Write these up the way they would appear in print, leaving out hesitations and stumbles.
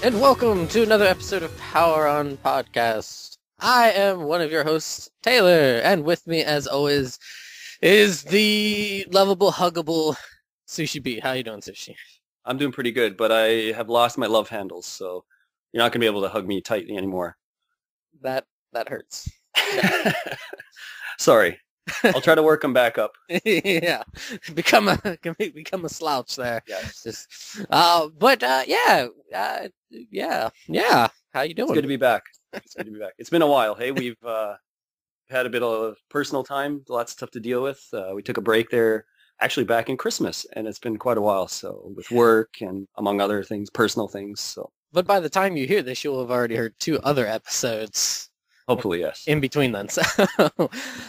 and welcome to another episode of Power On Podcast. I am one of your hosts, Taylor, and with me, as always, is the lovable, huggable Sushi B. How you doing, Sushi? I'm doing pretty good, but I have lost my love handles, so you're not going to be able to hug me tightly anymore. That hurts. Sorry. I'll try to work them back up. Yeah, become a slouch there. Yeah. Yeah. How you doing? It's good to be back. It's been a while. Hey, we've had a bit of personal time, lots of stuff to deal with. We took a break there, actually back in Christmas, and it's been quite a while. So with work and among other things, personal things. So. But by the time you hear this, you'll have already heard 2 other episodes. Hopefully, yes. In between then. So,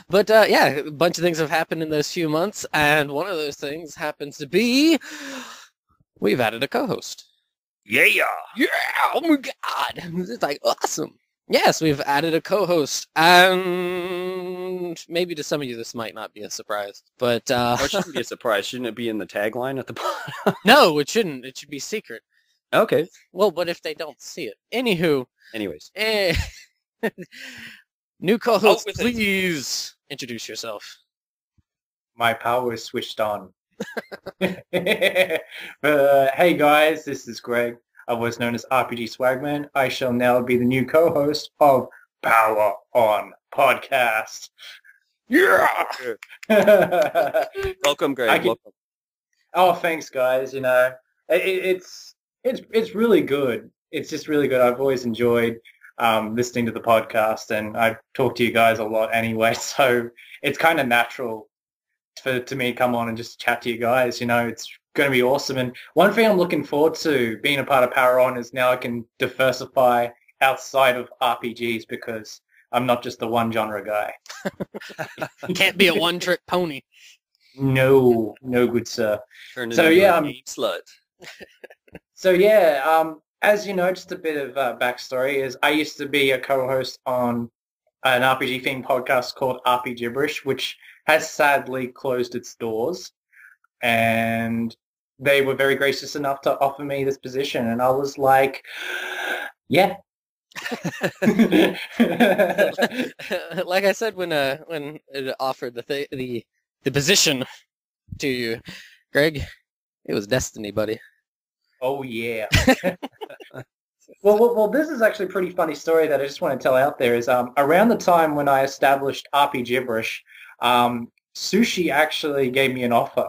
but a bunch of things have happened in those few months, and one of those things happens to be we've added a co-host. Yeah! Oh my god! It's like awesome. Yes, we've added a co-host, and maybe to some of you this might not be a surprise, but it shouldn't be a surprise. Shouldn't it be in the tagline at the bottom? No, it shouldn't. It should be secret. Okay. Well, but if they don't see it, anywho. Anyways. New co-host, please introduce yourself. My power is switched on. Hey guys, this is Greg. I was known as RPG Swagman. I shall now be the new co-host of Power On Podcast. Yeah! Welcome, Greg. Welcome. Oh, thanks, guys. You know, it's really good. It's just really good. I've always enjoyed listening to the podcast, and I talk to you guys a lot anyway, so it's kind of natural to me to come on and just chat to you guys. You know, it's going to be awesome. And one thing I'm looking forward to being a part of Power On is now I can diversify outside of RPGs because I'm not just the one genre guy. You can't be a one-trick pony. No, good sir. Turn into a meat slut. So yeah, as you know, just a bit of backstory is I used to be a co-host on an RPG-themed podcast called RP Gibberish, which has sadly closed its doors. And they were very gracious enough to offer me this position. And I was like, yeah. Like I said when it offered the position to you, Greg, it was destiny, buddy. Oh, yeah. Well, this is actually a pretty funny story that I just want to tell out there is around the time when I established RP Gibberish, Sushi actually gave me an offer.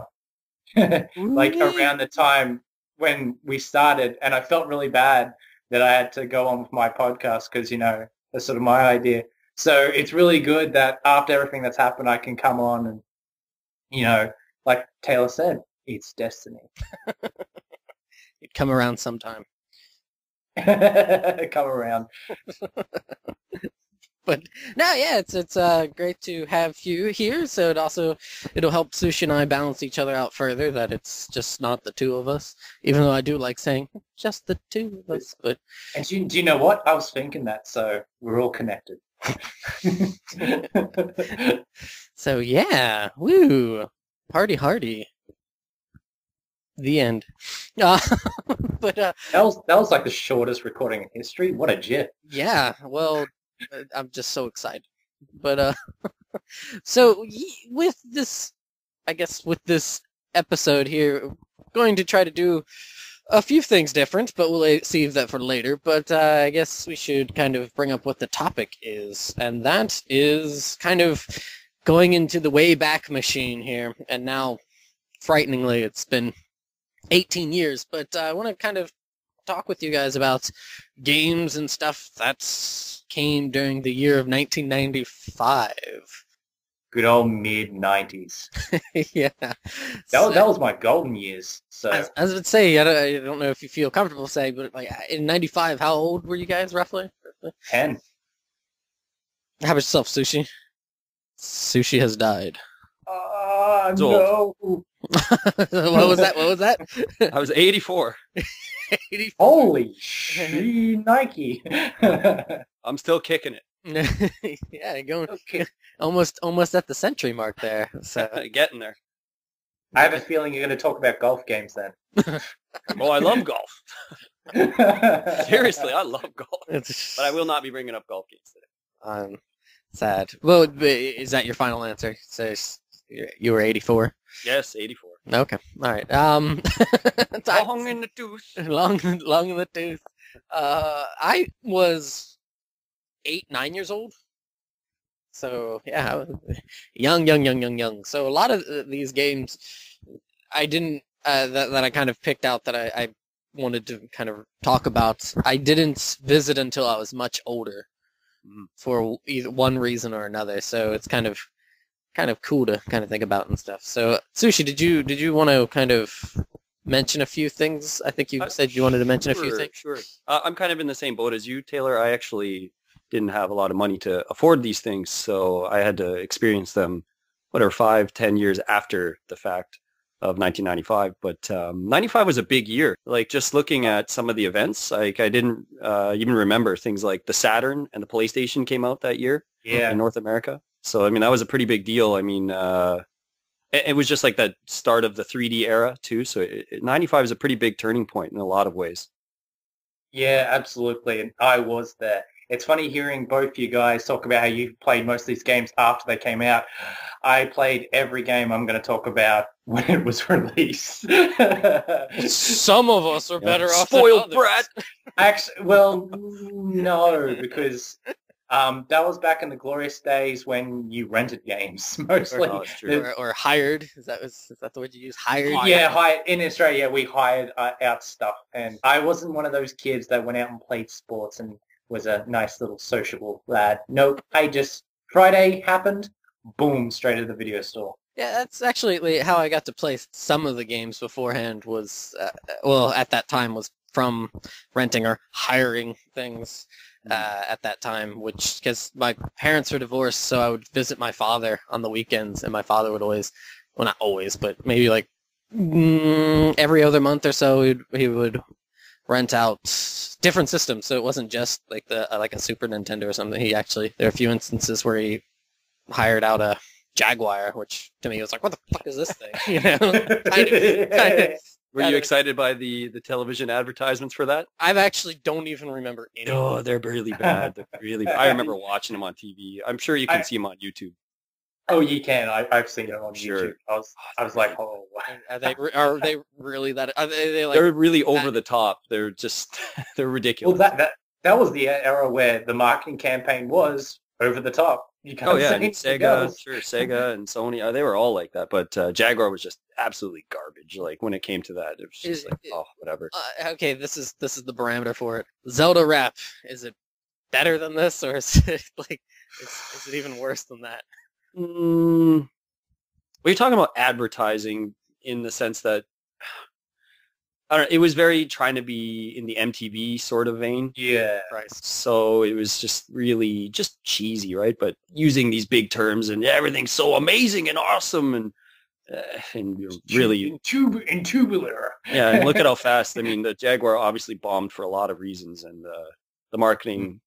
Like around the time when we started, and I felt really bad that I had to go on with my podcast because, you know, that's sort of my idea. So it's really good that after everything that's happened, I can come on and, you know, like Taylor said, it's destiny. You'd come around sometime. Come around. But no, yeah, it's great to have you here. So it'll help Sushi and I balance each other out further. That it's just not the 2 of us, even though I do like saying just the 2 of us. But and do you know what? I was thinking that, so we're all connected. So yeah, woo, party hardy. The end. But that was like the shortest recording in history. What a jit! Yeah, well, I'm just so excited. But so with this episode here, we're going to try to do a few things different, but we'll save that for later. But I guess we should kind of bring up what the topic is, and that is kind of going into the Wayback Machine here. And now, frighteningly, it's been 18 years, but I want to kind of talk with you guys about games and stuff that came during the year of 1995. Good old mid-90s. Yeah. That was my golden years. So I would say, I don't know if you feel comfortable saying, but like in 95, how old were you guys roughly? 10. How about yourself, Sushi? Sushi has died. No. What was that? I was 84. 84. Holy shit, Nike. I'm still kicking it. Yeah, going almost at the century mark there. So getting there. I have a feeling you're going to talk about golf games then. Oh, I love golf. Seriously, I love golf, It's but I will not be bringing up golf games today. sad. Well, is that your final answer? So you were 84. Yes, 84. Okay, all right. Long in the tooth. long in the tooth. I was 8, 9 years old. So yeah, I was young. So a lot of these games, I didn't that I kind of picked out that I wanted to kind of talk about. I didn't visit until I was much older, for either one reason or another. So it's kind of cool to kind of think about and stuff. So Sushi, did you want to kind of mention a few things? I think you said you wanted to mention a few things. Sure. I'm kind of in the same boat as you, Taylor. I actually didn't have a lot of money to afford these things, so I had to experience them, 5, 10 years after the fact of 1995. But 95 was a big year. Like, just looking at some of the events, like, I didn't even remember things like the Saturn and the PlayStation came out that year in North America. So, I mean, that was a pretty big deal. I mean, it was just like that start of the 3D era too. So 95 is a pretty big turning point in a lot of ways. Yeah, absolutely. And I was there. It's funny hearing both you guys talk about how you played most of these games after they came out. I played every game I'm going to talk about when it was released. Some of us are better off Spoiled than brat. Actually, well, no, because that was back in the glorious days when you rented games mostly. Oh, it's true. or hired. Is that the word you use? Hired? Yeah, hired. In Australia, we hired out stuff. And I wasn't one of those kids that went out and played sports and was a nice little sociable lad. Nope. Friday happened, boom, straight to the video store. Yeah, that's actually how I got to play some of the games beforehand was, at that time was from renting or hiring things at that time, because my parents were divorced, so I would visit my father on the weekends, and my father would always, well, not always, but maybe like every other month or so, he would rent out different systems, so it wasn't just like like a Super Nintendo or something. There are a few instances where he hired out a Jaguar, which to me was like, what the fuck is this thing? You know, Were you excited by the television advertisements for that? I actually don't even remember any. Oh, they're really bad. They're really bad. I remember watching them on TV. I'm sure you can see them on YouTube. Oh, you can. I've seen it on YouTube. I was like, oh. Are they really that? Are they like? They're really over the top. They're just they're ridiculous. Well, that was the era where the marketing campaign was over the top. You can't say Sega, sure, Sega and Sony, they were all like that. But Jaguar was just absolutely garbage. Like, when it came to that, it was just whatever. Okay, this is the parameter for it. Zelda rap, is it better than this, or is it like is it even worse than that? Well, you're talking about advertising in the sense that, I don't know, it was very trying to be in the MTV sort of vein. Yeah. Right. So it was just really just cheesy, right? But using these big terms and everything's so amazing and awesome and really tubular. Yeah, and look at how fast. I mean, the Jaguar obviously bombed for a lot of reasons, and the marketing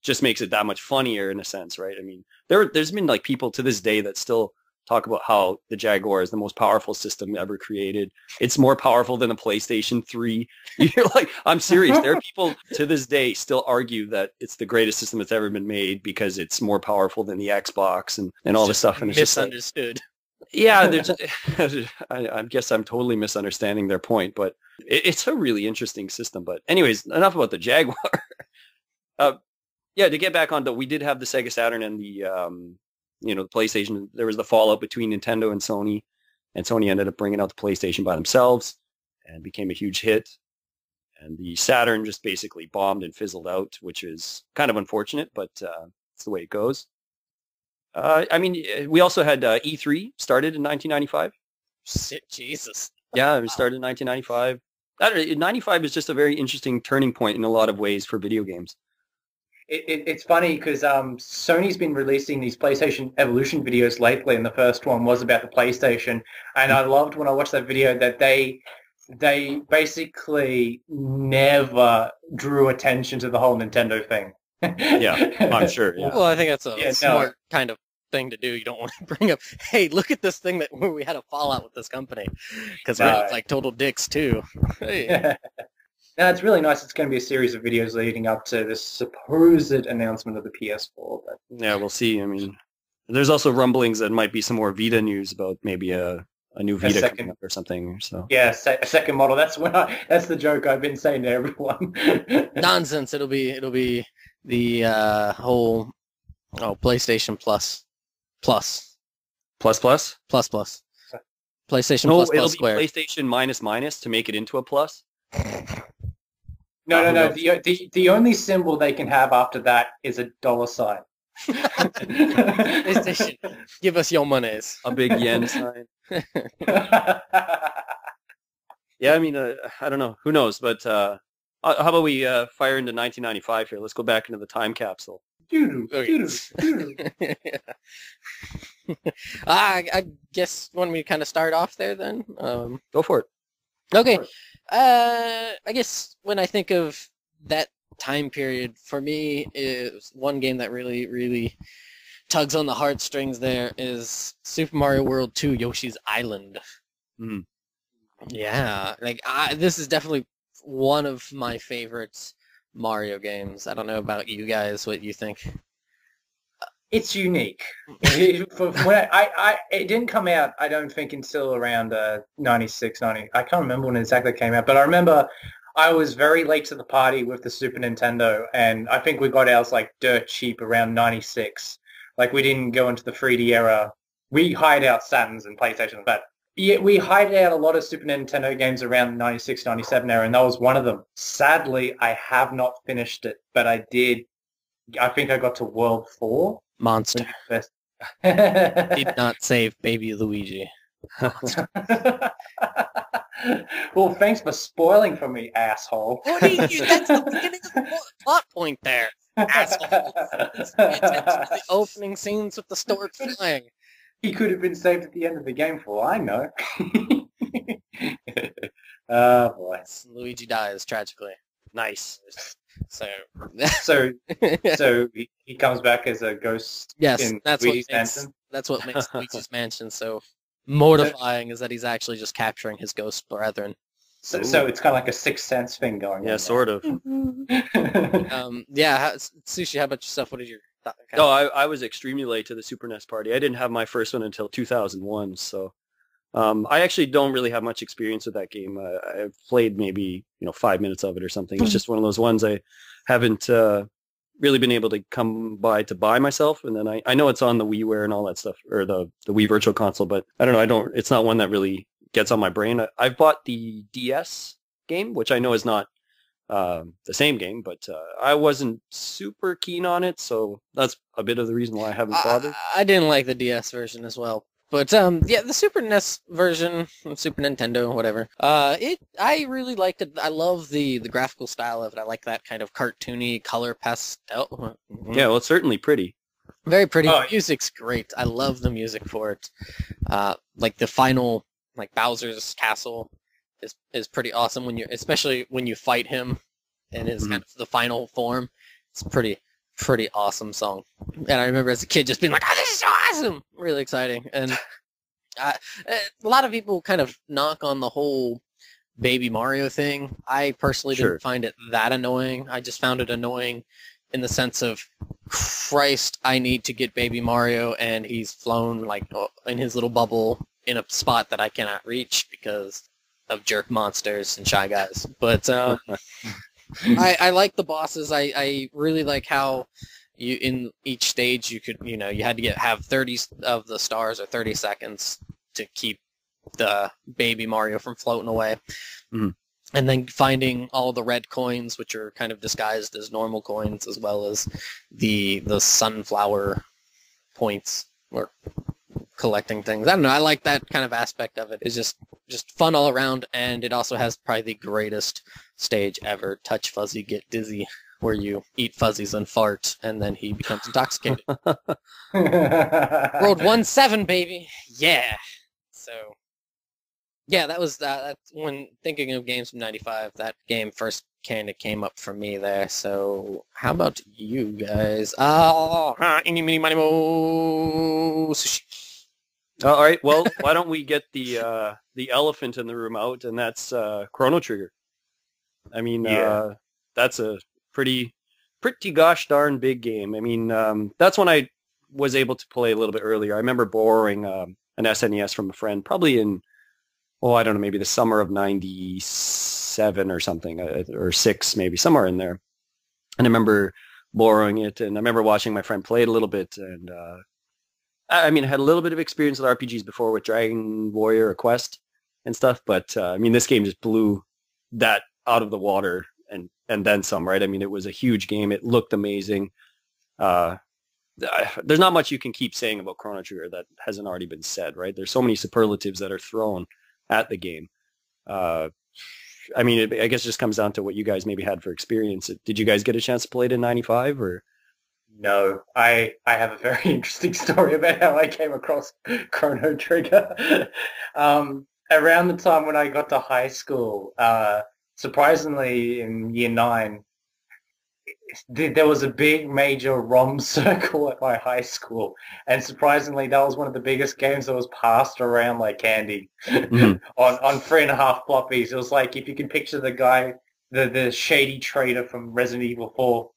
just makes it that much funnier in a sense, right? I mean, there's been like people to this day that still talk about how the Jaguar is the most powerful system ever created. It's more powerful than a PlayStation 3. You're like, I'm serious. There are people to this day still argue that it's the greatest system that's ever been made because it's more powerful than the Xbox and all this stuff. And it's misunderstood. Yeah, I guess I'm totally misunderstanding their point, but it's a really interesting system. But anyways, enough about the Jaguar. To get back on, we did have the Sega Saturn and the the PlayStation. There was the fallout between Nintendo and Sony ended up bringing out the PlayStation by themselves and became a huge hit. And the Saturn just basically bombed and fizzled out, which is kind of unfortunate, but it's the way it goes. I mean, we also had E3 started in 1995. Jesus. Yeah, it started in 1995. 95 is just a very interesting turning point in a lot of ways for video games. It's funny because Sony's been releasing these PlayStation Evolution videos lately, and the first one was about the PlayStation. And I loved when I watched that video that they basically never drew attention to the whole Nintendo thing. Yeah, I'm sure. Yeah. Well, I think that's a smart kind of thing to do. You don't want to bring up, hey, look at this thing where we had a fallout with this company, because we're like total dicks too. Hey. No, it's really nice. It's going to be a series of videos leading up to this supposed announcement of the PS4. But Yeah, we'll see. I mean, there's also rumblings that might be some more Vita news about maybe a new Vita coming up or something. So yeah, a second model. That's the joke I've been saying to everyone. Nonsense. It'll be the whole PlayStation Plus. plus. PlayStation No, Plus it'll plus be squared. PlayStation minus to make it into a plus. No. The only symbol they can have after that is a dollar sign. PlayStation, give us your monies. A big yen sign. Yeah, I mean, I don't know. Who knows? But how about we fire into 1995 here? Let's go back into the time capsule. I guess when we kind of start off there then. Go for it. Okay. I guess when I think of that time period, for me, is one game that really, really tugs on the heartstrings there is Super Mario World 2 Yoshi's Island. Mm. Yeah, like this is definitely one of my favorites Mario games. I don't know about you guys, what you think. It's unique. It didn't come out, I don't think, until around 96, 90. I can't remember when it exactly came out, but I remember I was very late to the party with the Super Nintendo, and I think we got ours like dirt cheap around 96. Like we didn't go into the 3D era. We hired out Saturns and PlayStations, but yeah, we hired out a lot of Super Nintendo games around 96, 97 era, and that was one of them. Sadly, I have not finished it, but I did. I think I got to World 4. Monster. Did Did not save baby Luigi. Well, thanks for spoiling for me, asshole. What are you? That's the beginning of the plot point there, asshole. Pay attention to the opening scenes with the stork flying. He could have been saved at the end of the game for all I know. Oh, boy. Luigi dies tragically. Nice. So he comes back as a ghost. yes, in that's Luigi's what makes Mansion? that's what makes Luigi's Mansion so mortifying, is that he's actually just capturing his ghost brethren. So it's kind of like a Sixth Sense thing going on. Yeah, sort of. Yeah, Sushi, how about yourself? What did your thought? No, I was extremely late to the Super NES party. I didn't have my first one until 2001, so I actually don't really have much experience with that game. I've played maybe 5 minutes of it or something. It's just one of those ones I haven't really been able to come by to buy myself. And then I know it's on the WiiWare and all that stuff, or the Wii Virtual Console, but I don't know. It's not one that really gets on my brain. I've bought the DS game, which I know is not the same game, but I wasn't super keen on it, so that's a bit of the reason why I haven't bothered. I didn't like the DS version as well. But yeah, the Super NES version, Super Nintendo, whatever. I really liked it. I love the graphical style of it. I like that kind of cartoony color pastel. Yeah, well, it's certainly pretty. Very pretty. Oh, The music's great. I love the music for it. Like the final, like Bowser's castle, is pretty awesome especially when you fight him in his kind of the final form. It's pretty awesome song. And I remember as a kid just being like, "Oh, this is so awesome!" Really exciting. And a lot of people kind of knock on the whole Baby Mario thing. I personally didn't find it that annoying. I just found it annoying in the sense of, Christ, I need to get Baby Mario, and he's flown like in his little bubble in a spot that I cannot reach because of jerk monsters and Shy Guys. But I like the bosses. I really like how you in each stage you could you had to have 30 of the stars or 30 seconds to keep the Baby Mario from floating away. Mm-hmm. And then finding all the red coins, which are kind of disguised as normal coins, as well as the sunflower points, or collecting things. I don't know. I like that kind of aspect of it. It's just fun all around, and it also has probably the greatest stage ever, Touch Fuzzy, Get Dizzy, where you eat fuzzies and fart, and then he becomes intoxicated. World 1-7, baby! Yeah! So, yeah, that was that's when thinking of games from 95, that game first kind of came up for me there. So, how about you guys? Eeny, meeny, miny, mo, Sushi. All right. Well, why don't we get the elephant in the room out, and that's Chrono Trigger. I mean, Yeah. that's a pretty gosh darn big game. I mean, that's when I was able to play a little bit earlier. I remember borrowing an SNES from a friend, probably in, oh, I don't know, maybe the summer of '97 or something, or '6 maybe, somewhere in there. And I remember borrowing it, and I remember watching my friend play it a little bit, and I mean, I had a little bit of experience with RPGs before with Dragon Warrior or Quest and stuff, but I mean, this game just blew that out of the water and then some, right? I mean, it was a huge game. It looked amazing. Uh, there's not much you can keep saying about Chrono Trigger that hasn't already been said, right? There's so many superlatives that are thrown at the game. Uh, I mean, I guess it just comes down to what you guys maybe had for experience. Did you guys get a chance to play it in '95 or? No, I have a very interesting story about how I came across Chrono Trigger. Around the time when I got to high school, surprisingly in year 9, there was a big major ROM circle at my high school, and surprisingly, that was one of the biggest games that was passed around like candy Mhm. on 3.5 floppies. It was like if you can picture the guy, the shady trader from Resident Evil 4,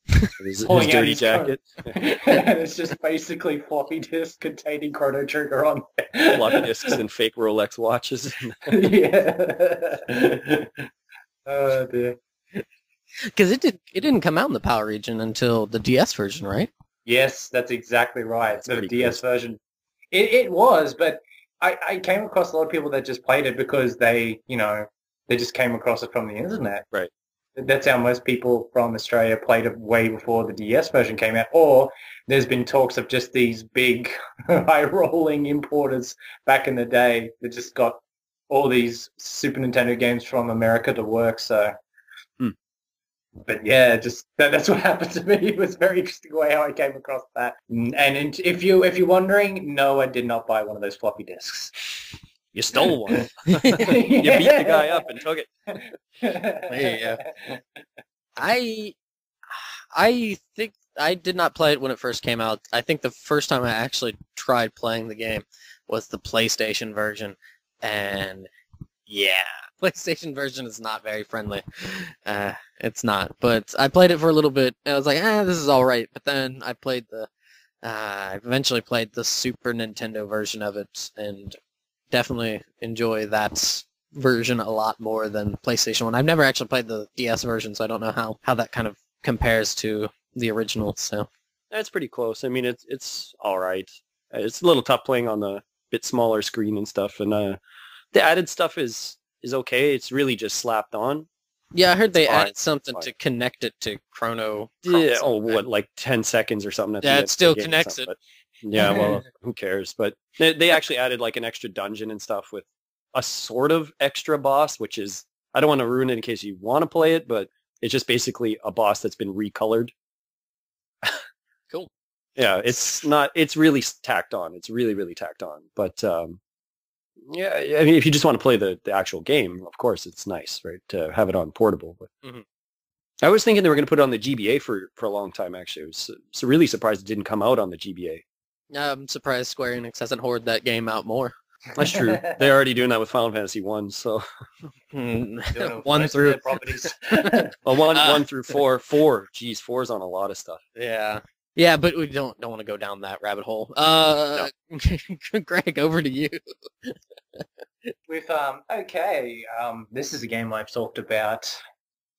His pulling out dirty his code. jacket, And it's just basically floppy disk containing Chrono Trigger on floppy disks, and fake Rolex watches. Yeah. Oh dear. Because it didn't come out in the Power region until the DS version, right? Yes, that's exactly right. That's The pretty DS crazy. version. It was, but I came across a lot of people that just played it because they just came across it from the internet. Right. That's how most people from Australia played it way before the DS version came out. Or there's been talks of just these big high-rolling importers back in the day that just got all these Super Nintendo games from America to work. So, Hmm. but yeah, just that's what happened to me. It was very interesting way how I came across that. And if you're wondering, no, I did not buy one of those floppy disks. You stole one. You beat the guy up and took it. Yeah. I think I did not play it when it first came out. I think the first time I actually tried playing the game was the PlayStation version, and yeah, PlayStation version is not very friendly. It's not. But I played it for a little bit, and I was like, this is all right. But then I eventually played the Super Nintendo version of it, and definitely enjoy that version a lot more than PlayStation 1. I've never actually played the DS version, so I don't know how that kind of compares to the original. So That's pretty close. I mean, it's all right. It's a little tough playing on the bit smaller screen and stuff, and the added stuff is okay. It's really just slapped on. yeah, I heard they fine. added something Fine. to connect it to Chrono Yeah. Cross. Oh, what, like 10 seconds or something at the Yeah, end it of the still game or connects something, it. but yeah, well, who cares? But they actually added like an extra dungeon and stuff with a sort of extra boss, which is, I don't want to ruin it in case you want to play it, but it's just basically a boss that's been recolored. Cool. Yeah, it's really tacked on. It's really, really tacked on. But yeah, I mean, if you just want to play the actual game, of course, it's nice, right, to have it on portable. But Mhm. I was thinking they were going to put it on the GBA for a long time, actually. I was so really surprised it didn't come out on the GBA. I'm surprised Square Enix hasn't hoarded that game out more. That's true. They're already doing that with Final Fantasy 1, so... Doing it with One most of through their properties. Well, one through four. 4. Geez, 4's on a lot of stuff. Yeah. Yeah, but we don't want to go down that rabbit hole. Greg, over to you. With okay, this is a game I've talked about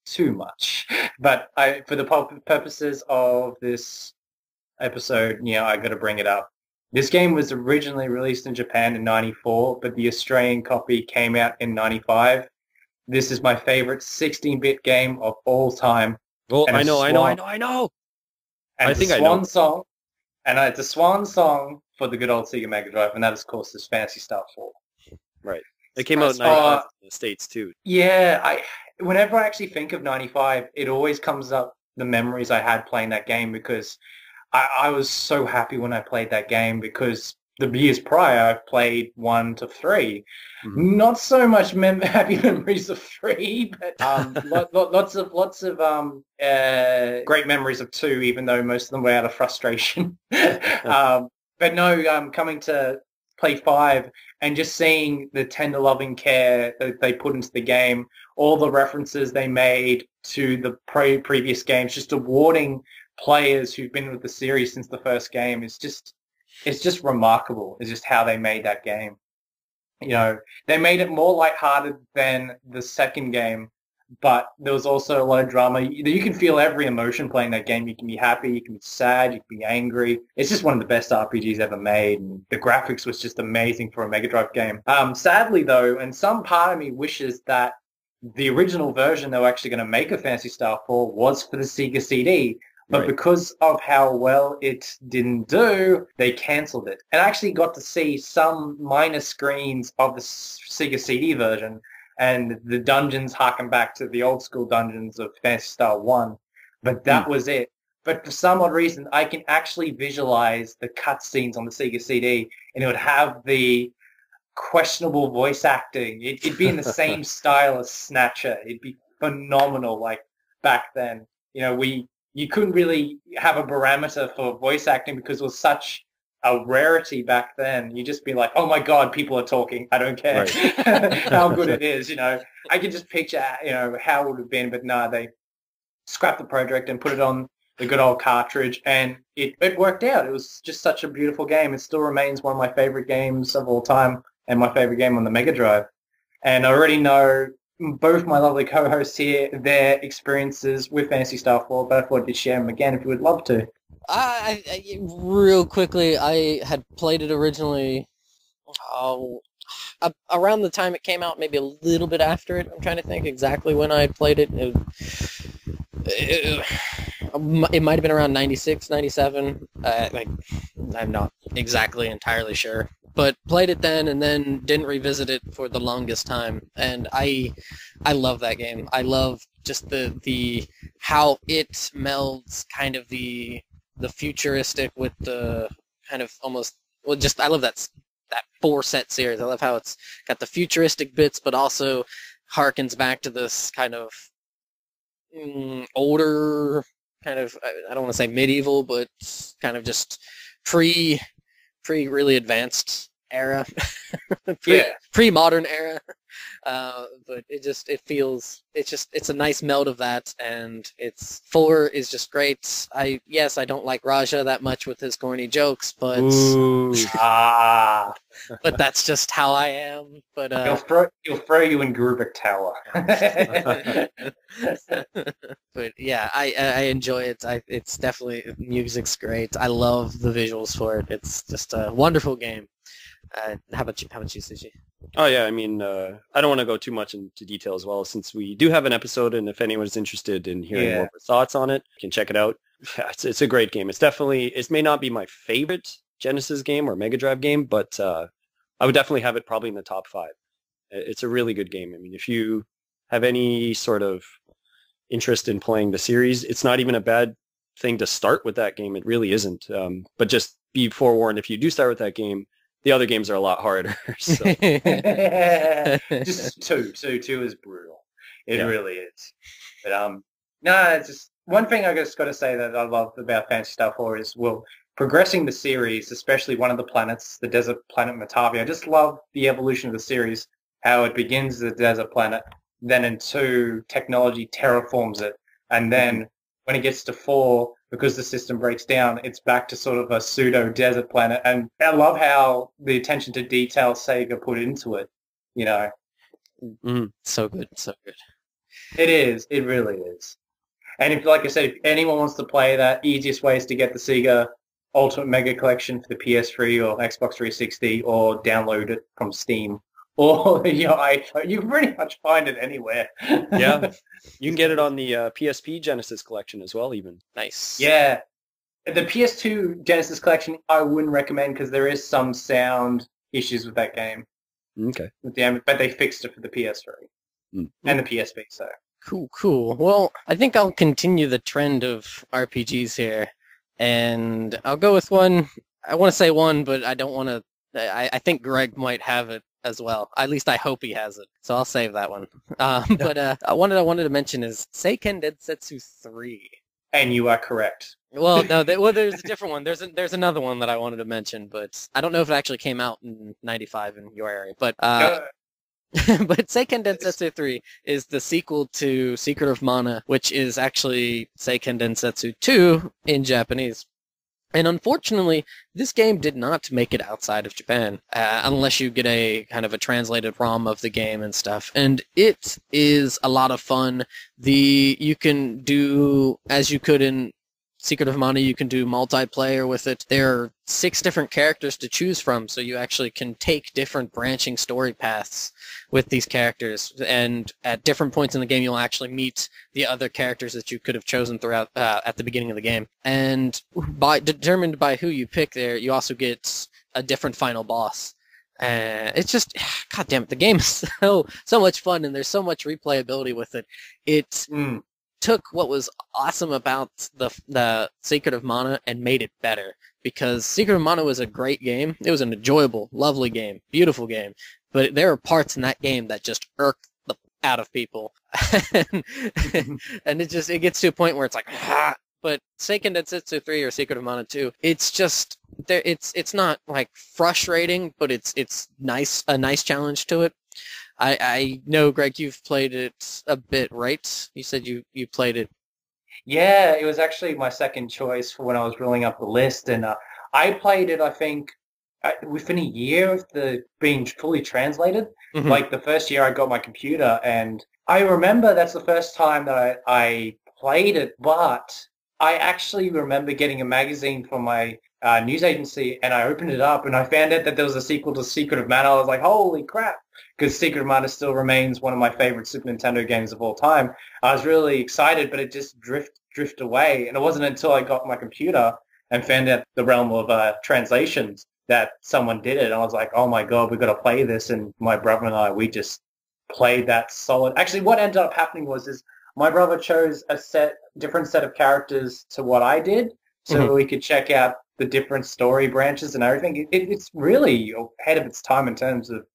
too much, but for the purposes of this episode, I got to bring it up. This game was originally released in Japan in '94, but the Australian copy came out in '95. This is my favorite 16-bit game of all time. Well, And I know. And I it's think a I know. swan song, and it's a swan song for the good old Sega Mega Drive, and that, of course, is Fantasy Star 4. Right. It came out in 95 in the States, too. Yeah, whenever I actually think of '95, it always comes up the memories I had playing that game because I was so happy when I played that game because the years prior I've played 1 to 3. Mhm. Not so much happy memories of 3, but lots of great memories of 2, even though most of them were out of frustration. But no, coming to play 5 and just seeing the tender loving care that they put into the game, all the references they made to the previous games, just awarding players who've been with the series since the first game it's just remarkable. It's just how they made that game. They made it more lighthearted than the second game, but there was also a lot of drama. You can feel every emotion playing that game. You can be happy, you can be sad, you can be angry. It's just one of the best RPGs ever made, and the graphics was just amazing for a Mega Drive game. Sadly, though, and some part of me wishes that the original version they were actually going to make a Phantasy Star 4 was for the Sega CD, but because of how well it didn't do, they cancelled it. And I actually got to see some minor screens of the Sega CD version, and the dungeons harken back to the old school dungeons of Phantasy Star 1. But that was it. But for some odd reason, I can actually visualize the cutscenes on the Sega CD, and it would have the questionable voice acting. It'd be in the same style as Snatcher. It'd be phenomenal like back then. You couldn't really have a parameter for voice acting because it was such a rarity back then. You just be like, oh my God, people are talking. I don't care how good it is. I can just picture, how it would have been, but no, they scrapped the project and put it on the good old cartridge, and it worked out. It was just such a beautiful game. It still remains one of my favorite games of all time and my favorite game on the Mega Drive. And I already know both my lovely co-hosts here, their experiences with Phantasy Star 4, but I thought I'd share them again if you would love to. Real quickly, I had played it originally around the time it came out, maybe a little bit after it. I'm trying to think exactly when I played it. It might have been around 96, 97. I'm not exactly entirely sure. But played it then and then didn't revisit it for the longest time. And I love that game. I love just the how it melds kind of the futuristic with the kind of almost, I love that 4-set series. I love how it's got the futuristic bits, but also harkens back to this kind of older, kind of, I don't want to say medieval, but kind of just pre really advanced era, pre-modern era. But it's a nice meld of that, and 4 is just great. I don't like Raja that much with his corny jokes, but but that's just how I am. But he'll throw you in Grubik Tower. But yeah, I enjoy it. It's definitely, music's great. I love the visuals for it. It's just a wonderful game. How about you, Sushi? Oh yeah, I mean, I don't want to go too much into detail as well, since we do have an episode, and if anyone's interested in hearing more of our thoughts on it, you can check it out. Yeah, it's a great game. It may not be my favorite Genesis game or Mega Drive game, but I would definitely have it probably in the top 5. It's a really good game. I mean, if you have any sort of interest in playing the series, it's not even a bad thing to start with that game. It really isn't. But just be forewarned, if you do start with that game, the other games are a lot harder. So. Just two is brutal. It really is. But no, it's just one thing I just got to say that I love about Phantasy Star 4 is, progressing the series, especially one of the planets, the desert planet Matavia. I just love the evolution of the series, how it begins as a desert planet, then in 2, technology terraforms it, and then when it gets to 4, because the system breaks down, it's back to sort of a pseudo-desert planet. And I love how the attention to detail Sega put into it, So good, so good. It is. It really is. And if, like I said, if anyone wants to play that, easiest way is to get the Sega Ultimate Mega Collection for the PS3 or Xbox 360, or download it from Steam. Or, you can pretty much find it anywhere. Yeah. You can get it on the PSP Genesis Collection as well, even. Nice. Yeah. The PS2 Genesis Collection, I wouldn't recommend because there is some sound issues with that game. Okay. But they fixed it for the PS3 and the PSP, so. Cool. Well, I think I'll continue the trend of RPGs here. And I'll go with one. I want to say one, but I don't want to. I think Greg might have it as well. At least I hope he has it. So I'll save that one. But one that I wanted to mention is Seiken Densetsu 3. And you are correct. Well, no, there's a different one. There's another one that I wanted to mention, but I don't know if it actually came out in '95 in your area. But No, but Seiken Densetsu 3 is the sequel to Secret of Mana, which is actually Seiken Densetsu 2 in Japanese. And unfortunately, this game did not make it outside of Japan, unless you get a kind of a translated ROM of the game and stuff. And it is a lot of fun. You can do, as you could in Secret of Mana, you can do multiplayer with it. There are 6 different characters to choose from, so you actually can take different branching story paths with these characters. And at different points in the game, you'll actually meet the other characters that you could have chosen throughout at the beginning of the game. And determined by who you pick there, you also get a different final boss. It's just, god damn it, the game is so much fun, and there's so much replayability with it. It took what was awesome about the Secret of Mana and made it better, because Secret of Mana was a great game. It was an enjoyable, lovely game, beautiful game, but there are parts in that game that just irk the out of people, and it gets to a point where it's like, ah. But Seiken Densetsu 3 or Secret of Mana 2, it's just there. It's not like frustrating, but it's nice, a nice challenge to it. I know, Greg, you've played it a bit, right? You said you played it. yeah, it was actually my second choice for when I was rolling up the list, and I played it, I think, within a year of the being fully translated. Mhm. Like the first year I got my computer, and I remember that's the first time that I played it, but I actually remember getting a magazine from my news agency, and I opened it up, and I found out that there was a sequel to Secret of Mana. I was like, holy crap, because Secret of Mana still remains one of my favorite Super Nintendo games of all time. I was really excited, but it just drift away, and it wasn't until I got my computer and found out the realm of translations that someone did it, and I was like, oh my god, we've got to play this, and my brother and I, we just played that solid. Actually, what ended up happening was my brother chose a different set of characters to what I did, so that we could check out the different story branches and everything. It's really ahead of its time in terms of,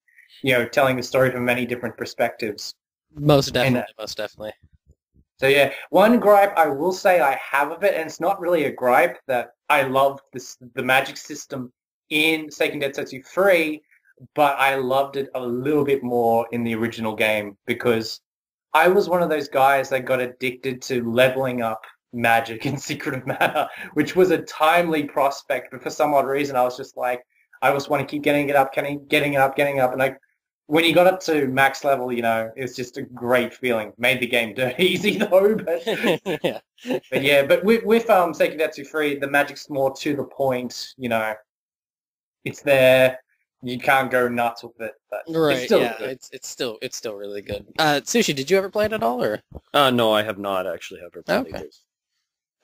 telling the story from many different perspectives. Most definitely, most definitely. So yeah, one gripe I will say I have of it, and it's not really a gripe, that I love the magic system in Seiken Densetsu 3, but I loved it a little bit more in the original game, because I was one of those guys that got addicted to leveling up magic in Secret of Mana, which was a timely prospect, but for some odd reason I was just like, I just want to keep getting it up, getting up, and when you got up to max level, it's just a great feeling. Made the game dirt easy though, but Yeah. but yeah, but with Seiken Densetsu 3, the magic's more to the point, it's there. You can't go nuts with it, but Right, it's still yeah, good. it's still really good. Sushi, did you ever play it at all, or? No, I have not actually ever played Okay. this.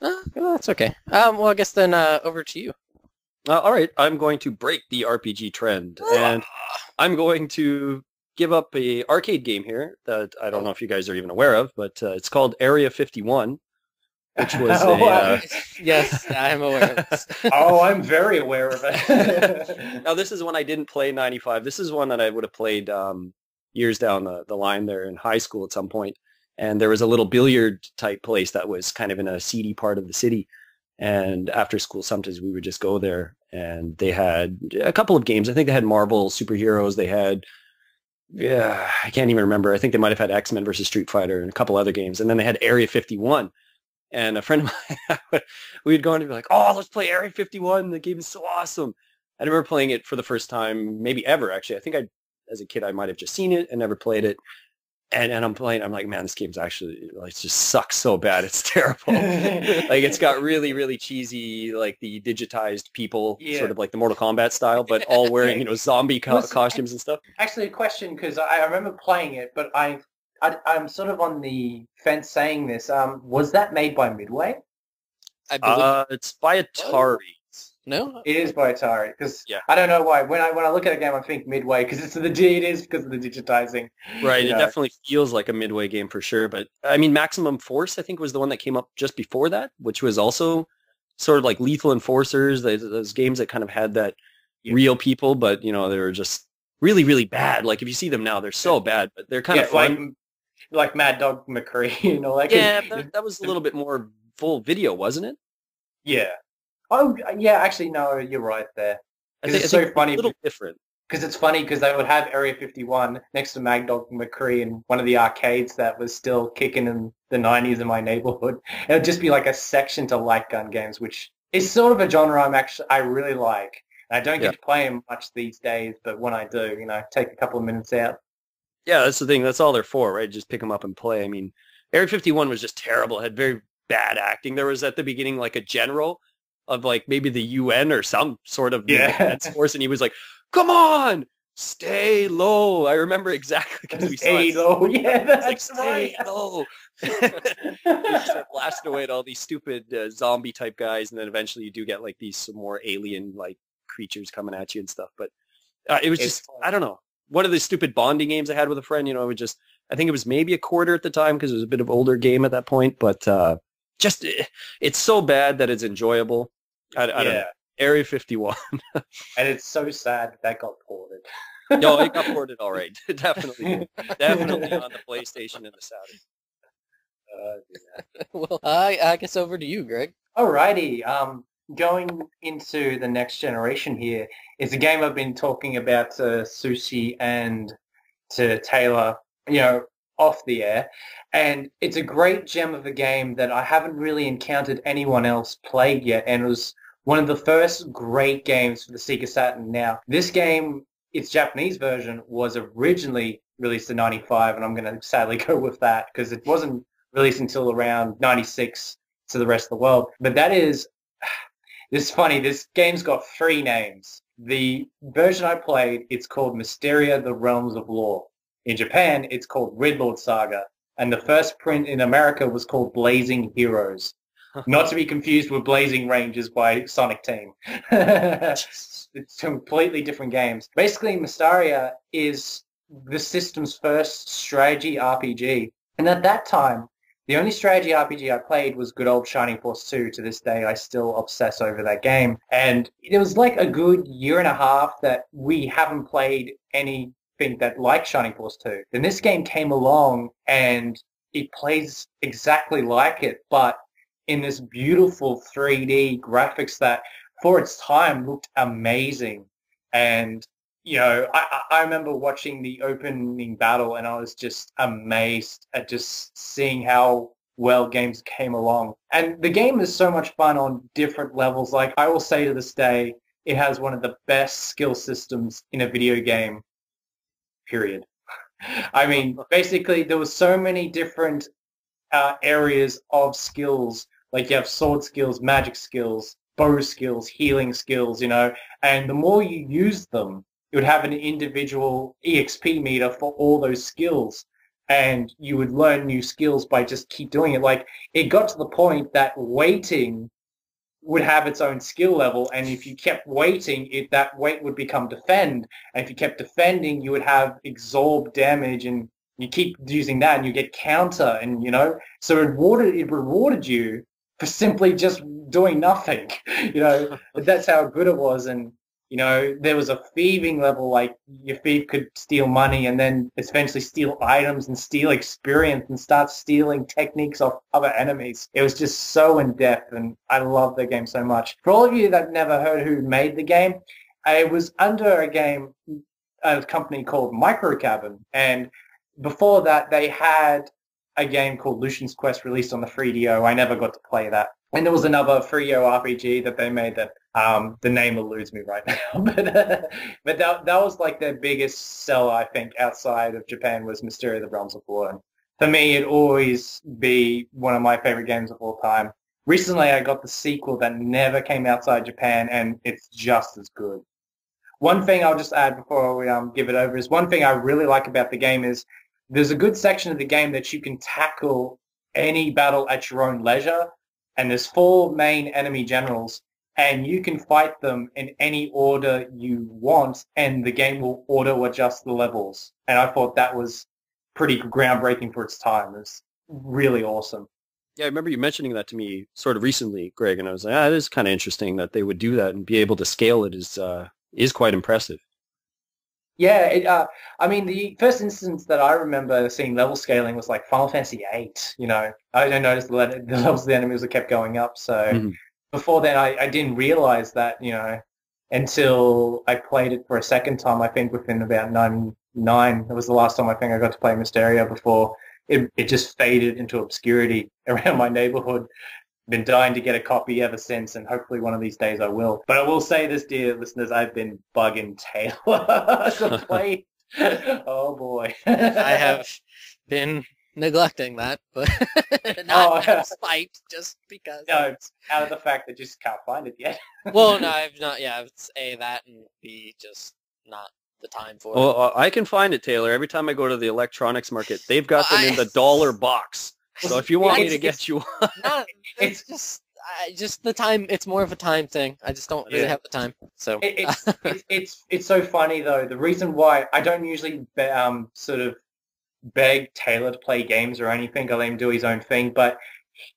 Well, that's okay. Well, I guess then over to you. All right, I'm going to break the RPG trend, and I'm going to give up a arcade game here that I don't know if you guys are even aware of, but it's called Area 51, which was Oh, wow. Yes, I am aware of this. Oh, I'm very aware of it. Now, this is one I didn't play in 95. This is one that I would have played years down the line there in high school at some point. And there was a little billiard type place that was kind of in a seedy part of the city. And after school, sometimes we would just go there, and they had a couple of games. I think they had Marvel Superheroes. They had, I can't even remember. I think they might have had X-Men versus Street Fighter and a couple other games. And then they had Area 51. And a friend of mine, we'd go in and be like, oh, let's play Area 51. The game is so awesome. I remember playing it for the first time, maybe ever, actually. I think as a kid, I might have just seen it and never played it. And I'm playing, I'm like, man, this game's actually, it just sucks so bad. It's terrible. Like, it's got really, really cheesy, like the digitized people, sort of like the Mortal Kombat style, but all wearing, zombie costumes and stuff. Actually, a question, because I remember playing it, but I'm sort of on the fence saying this. Was that made by Midway? I believe It's by Atari. no. It is by Atari, because Yeah. I don't know why. When I look at a game, I think Midway, because it is because of the digitizing. Right, it definitely feels like a Midway game for sure. But I mean, Maximum Force, I think, was the one that came up just before that, which was also sort of like Lethal Enforcers. Those games that kind of had that real people, but they were just really, really bad. Like if you see them now, they're so bad, but they're kind of fun. Like Mad Dog McCree, Yeah, that was a little bit more full video, wasn't it? Yeah. Oh, yeah, actually, no, you're right there. I Because think, I it's think so it's funny. a little different. Because it's funny because they would have Area 51 next to Mad Dog McCree in one of the arcades that was still kicking in the 90s in my neighborhood. It would just be like a section to light gun games, which is sort of a genre I really like. And I don't Yeah. get to play them much these days, but when I do, take a couple of minutes out. Yeah, that's the thing. That's all they're for, right? Just pick them up and play. I mean, Area 51 was just terrible. It had very bad acting. There was at the beginning like a general of like maybe the UN or some sort of defense force, and he was like, "Come on, stay low." I remember exactly because we saw it. Low. Yeah, that's like, stay right. low. It's just like blasting away at all these stupid zombie type guys, and then eventually you do get like these some more alien like creatures coming at you and stuff. But it was just I don't know. One of the stupid bonding games I had with a friend, it would just, I think it was maybe a quarter at the time because it was a bit of older game at that point, but just, it's so bad that it's enjoyable. I don't know. Area 51. And it's so sad that got ported. No, it got ported all right. Definitely. Definitely on the PlayStation and the Saturn. Well, I guess over to you, Greg. Alrighty. Going into the next generation here is a game I've been talking about to Sushi and to Taylor, off the air. And it's a great gem of a game that I haven't really encountered anyone else played yet. And it was one of the first great games for the Sega Saturn. Now, this game, its Japanese version, was originally released in 95, and I'm going to sadly go with that because it wasn't released until around 96 to the rest of the world. But that is... It's funny, this game's got 3 names. The version I played, it's called Mysteria, the Realms of Lore. In Japan, it's called Gridlord Saga. And the first print in America was called Blazing Heroes. Not to be confused with Blazing Rangers by Sonic Team. It's completely different games. Basically, Mysteria is the system's first strategy RPG. And at that time, the only strategy RPG I played was good old Shining Force 2. To this day, I still obsess over that game. And it was like a good year and a half that we haven't played anything that like Shining Force 2. Then this game came along and it plays exactly like it, but in this beautiful 3D graphics that for its time looked amazing. And I remember watching the opening battle and I was just amazed at just seeing how well games came along. And the game is so much fun on different levels. Like, I will say to this day, it has one of the best skill systems in a video game, period. I mean, basically, there were so many different areas of skills. Like, you have sword skills, magic skills, bow skills, healing skills, and the more you use them, you would have an individual EXP meter for all those skills, and you would learn new skills by just keep doing it. Like, it got to the point that waiting would have its own skill level, and if you kept waiting, that wait would become defend, and if you kept defending, you would have absorb damage, and you keep using that, and you get counter, and so it rewarded you for simply just doing nothing. That's how good it was. And there was a thieving level, like your thief could steal money and then eventually steal items and steal experience and start stealing techniques off other enemies. It was just so in-depth, and I love the game so much. For all of you that never heard who made the game, it was under a company called Microcabin, and before that they had a game called Lucian's Quest released on the 3DO. I never got to play that. And there was another 3DO RPG that they made that the name eludes me right now. But that was like their biggest seller, I think, outside of Japan, was Mysteria, the Realms of Lore. And for me, it'd always be one of my favorite games of all time. Recently, I got the sequel that never came outside Japan, and it's just as good. One thing I'll just add before we give it over is one thing I really like about the game is there's a good section of the game that you can tackle any battle at your own leisure, and there's 4 main enemy generals, and you can fight them in any order you want, and the game will auto-adjust the levels. And I thought that was pretty groundbreaking for its time. It was really awesome. Yeah, I remember you mentioning that to me sort of recently, Greg, and I was like, it is kind of interesting that they would do that and be able to scale it is quite impressive. Yeah, I mean, the first instance that I remember seeing level scaling was like Final Fantasy VIII, I noticed the levels of the enemies that kept going up, so before then, I didn't realize that, until I played it for a second time. I think within about 99, that was the last time I think I got to play Mysteria before it just faded into obscurity around my neighborhood. Been dying to get a copy ever since, and hopefully one of these days I will. But I will say this, dear listeners, I've been bugging Taylor to play. Oh boy. I have been neglecting that, but not out of spite, just because. No, it's out of the fact that you just can't find it yet. Well, no, I've not. Yeah, it's A, that, and B, just not the time for it. Well, I can find it, Taylor. Every time I go to the electronics market, they've got them in the $1 box. So if you want me to get you one. It's just the time. It's more of a time thing. I just don't really have the time. So it's so funny though. The reason why I don't usually sort of beg Taylor to play games or anything, I let him do his own thing, but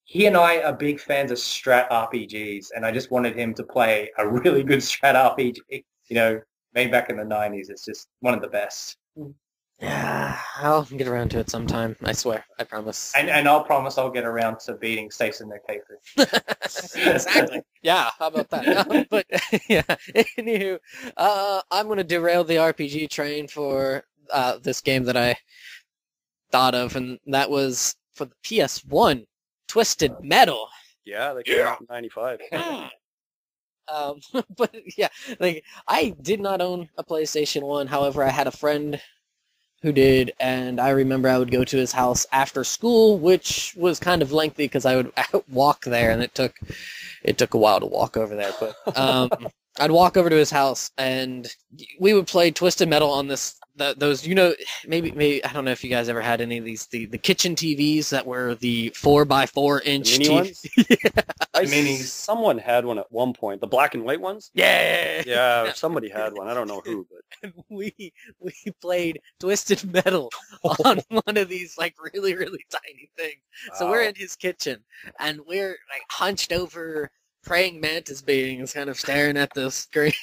he and I are big fans of strat RPGs, and I just wanted him to play a really good strat RPG. Made back in the 90s. It's just one of the best. Yeah, I'll get around to it sometime. I swear. I promise. And I'll promise I'll get around to beating Stace in their K3. Exactly. Yeah, how about that? But, yeah, anywho, I'm going to derail the RPG train for this game that I thought of, and that was for the PS1, Twisted Metal. Yeah, that came out in 95. But, yeah, I did not own a PlayStation 1. However, I had a friend who did, and I remember I would go to his house after school, which was kind of lengthy because I would walk there, and it took a while to walk over there. But I'd walk over to his house, and we would play Twisted Metal on those, maybe I don't know if you guys ever had any of these, the kitchen TVs that were the 4x4-inch mini ones? Yeah. Someone had one at one point. The black and white ones? Yeah, somebody had one. I don't know who, but and we played Twisted Metal on one of these really, really tiny things. Wow. So we're in his kitchen, and we're hunched over praying mantis beings, kind of staring at the screen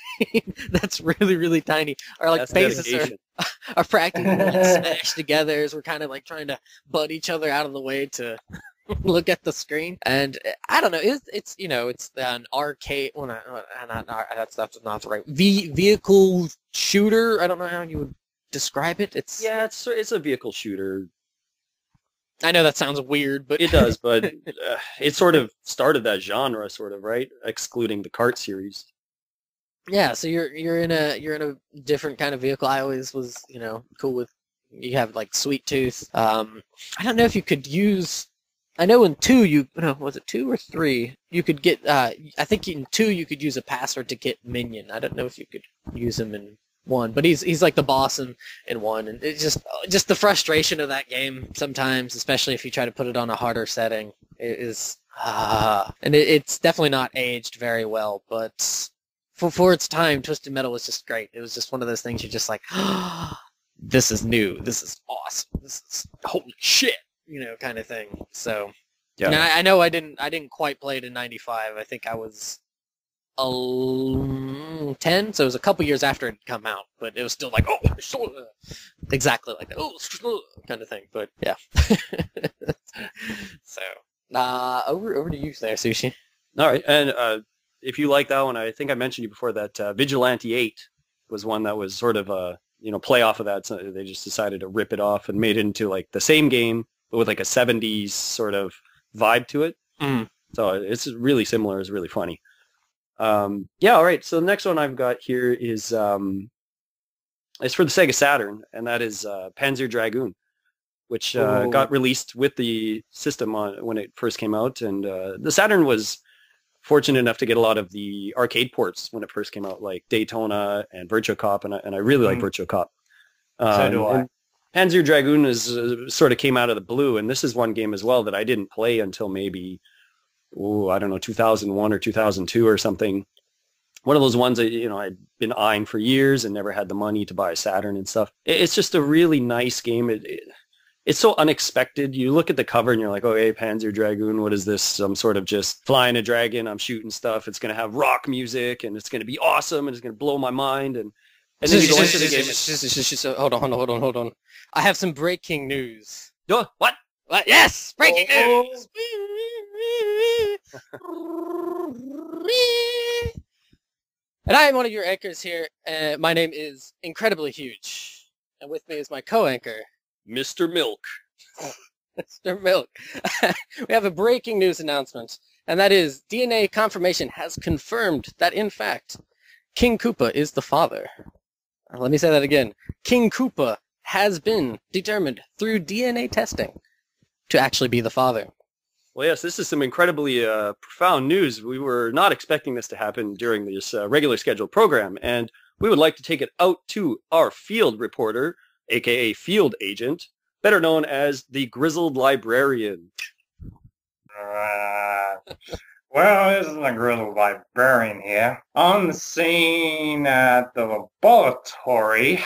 that's really, really tiny. Our faces are practically smashed together as we're kind of trying to butt each other out of the way to look at the screen. And I don't know, it's an arcade. Well, that's not the right vehicle shooter. I don't know how you would describe it. It's a vehicle shooter. I know that sounds weird, but it does. But it sort of started that genre, sort of, right? Excluding the kart series. Yeah, so you're in a different kind of vehicle. I always was cool with. You have Sweet Tooth. I don't know if you could use. I know in 2 was it 2 or 3? You could get. I think in 2 you could use a password to get Minion. I don't know if you could use him in 1, but he's like the boss in 1, and it's just the frustration of that game sometimes, especially if you try to put it on a harder setting, is and it's definitely not aged very well, but for its time, Twisted Metal was just great. It was just one of those things you're just like, this is new, this is awesome, this is holy shit, kind of thing. So yeah, and I know I didn't quite play it in 95. I think I was 10, so it was a couple years after it had come out, but it was still exactly like that, kind of thing. But yeah. So over to you there, Sushi. All right, and if you like that one, I think I mentioned you before that Vigilante 8 was one that was sort of a play off of that. So they just decided to rip it off and made it into the same game, but with a 70s sort of vibe to it. Mm. So it's really similar. It's really funny. All right. So the next one I've got here is it's for the Sega Saturn, and that is Panzer Dragoon, which got released with the system when it first came out. And the Saturn was fortunate enough to get a lot of the arcade ports when it first came out, like Daytona and Virtua Cop, and I really like Virtua Cop. So do I. Panzer Dragoon sort of came out of the blue, and this is one game as well that I didn't play until maybe, I don't know, 2001 or 2002 or something. One of those ones that, I'd been eyeing for years and never had the money to buy a Saturn and stuff. It's just a really nice game. It's so unexpected. You look at the cover and you're like, oh, hey, Panzer Dragoon, what is this? I'm sort of just flying a dragon. I'm shooting stuff. It's going to have rock music, and it's going to be awesome, and it's going to blow my mind. And then you go into the game. Hold on. I have some breaking news. What? Yes! Breaking news! And I am one of your anchors here. My name is Incredibly Huge. And with me is my co-anchor, Mr. Milk. Mr. Milk. We have a breaking news announcement, and that is DNA confirmation has confirmed that, in fact, King Koopa is the father. Let me say that again. King Koopa has been determined through DNA testing to actually be the father. Well, yes, this is some incredibly profound news. We were not expecting this to happen during this regular scheduled program, and we would like to take it out to our field reporter, aka field agent, better known as the Grizzled Librarian. Well, this is the Grizzled Librarian here. On the scene at the laboratory,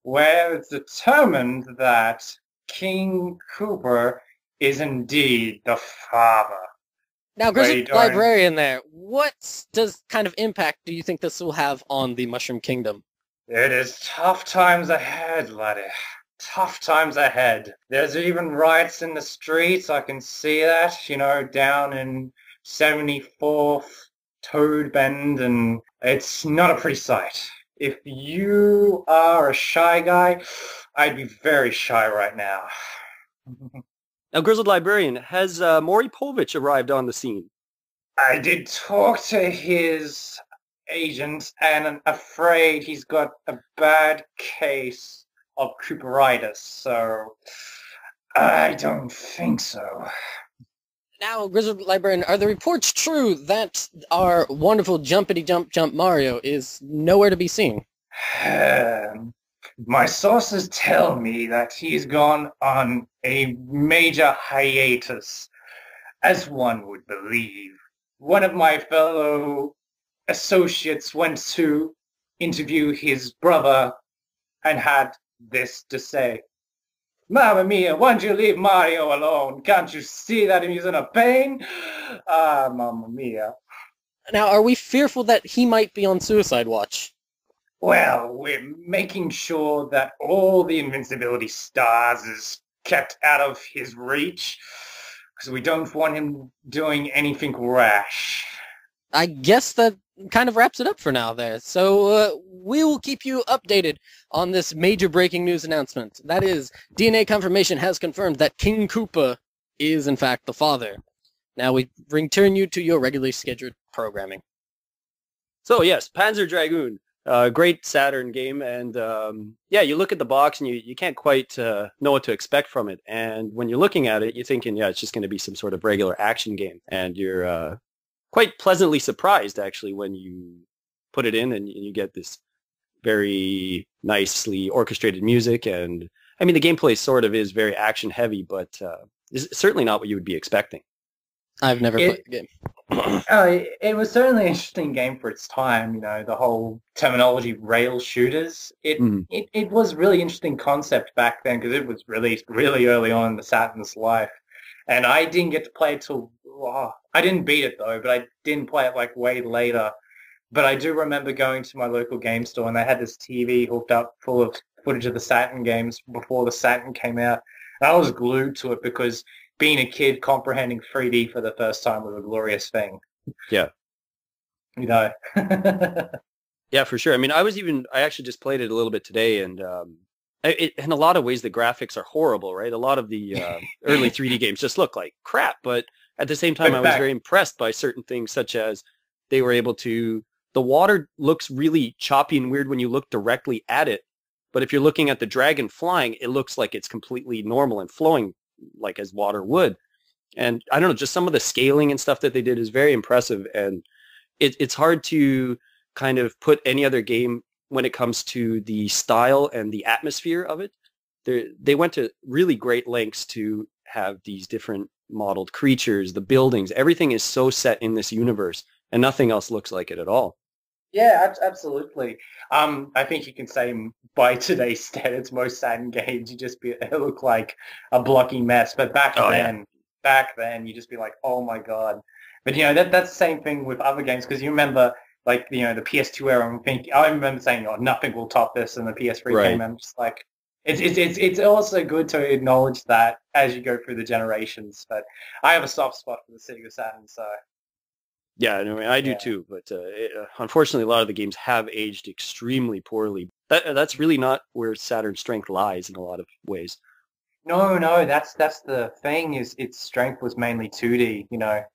where it's determined that King Cooper is indeed the father. Now, Grizzled Librarian there, what kind of impact do you think this will have on the Mushroom Kingdom? It is tough times ahead, laddie. Tough times ahead. There's even riots in the streets, I can see that, down in 74th Toad Bend, and it's not a pretty sight. If you are a shy guy, I'd be very shy right now. Now, Grizzled Librarian, has Maury Povich arrived on the scene? I did talk to his agent, and I'm afraid he's got a bad case of Cooperitis, so I don't think so. Now, Grizzled Librarian, are the reports true that our wonderful jumpity-jump Mario is nowhere to be seen? My sources tell me that he's gone on a major hiatus, as one would believe. One of my fellow associates went to interview his brother and had this to say. Mamma mia, why don't you leave Mario alone? Can't you see that he's in a pain? Ah, mamma mia. Now, are we fearful that he might be on suicide watch? Well, we're making sure that all the invincibility stars is kept out of his reach, because we don't want him doing anything rash. I guess that kind of wraps it up for now there. So we will keep you updated on this major breaking news announcement. That is, DNA confirmation has confirmed that King Koopa is in fact the father. Now we return you to your regularly scheduled programming. So yes, Panzer Dragoon, great Saturn game, and yeah, you look at the box and you can't quite know what to expect from it. And when you're looking at it, you're thinking, yeah, it's just going to be some sort of regular action game, and you're quite pleasantly surprised, actually, when you put it in and you get this very nicely orchestrated music. And, I mean, the gameplay sort of is very action-heavy, but it's certainly not what you would be expecting. I've never played the game. It was certainly an interesting game for its time, the whole terminology rail shooters. It was really interesting concept back then because it was released really early on in the Saturn's life. And I didn't get to play it till... I didn't beat it, though, but I didn't play it, way later. But I do remember going to my local game store, and they had this TV hooked up full of footage of the Saturn games before the Saturn came out. And I was glued to it because being a kid, comprehending 3D for the first time was a glorious thing. Yeah. Yeah, for sure. I mean, I actually just played it a little bit today, and in a lot of ways, the graphics are horrible, right? A lot of the early 3D games just look like crap, but at the same time, I was very impressed by certain things, such as they were able to... The water looks really choppy and weird when you look directly at it, but if you're looking at the dragon flying, it looks like it's completely normal and flowing like as water would. And I don't know, just some of the scaling and stuff that they did is very impressive, and it's hard to kind of put any other game when it comes to the style and the atmosphere of it. They went to really great lengths to have these different modeled creatures, the buildings, everything is so set in this universe, and nothing else looks like it at all. Yeah, absolutely. I think you can say by today's standards, most Saturn games, it look like a blocky mess. But back then, you just be like, oh my god. But that's the same thing with other games, because you remember, the PS2 era. I remember saying, oh, nothing will top this, and the PS3 came. I'm just like, it's also good to acknowledge that as you go through the generations. But I have a soft spot for the Sega Saturn, so. Yeah, I mean, I do too, but unfortunately, a lot of the games have aged extremely poorly. That's really not where Saturn's strength lies in a lot of ways. No, that's the thing is its strength was mainly 2D,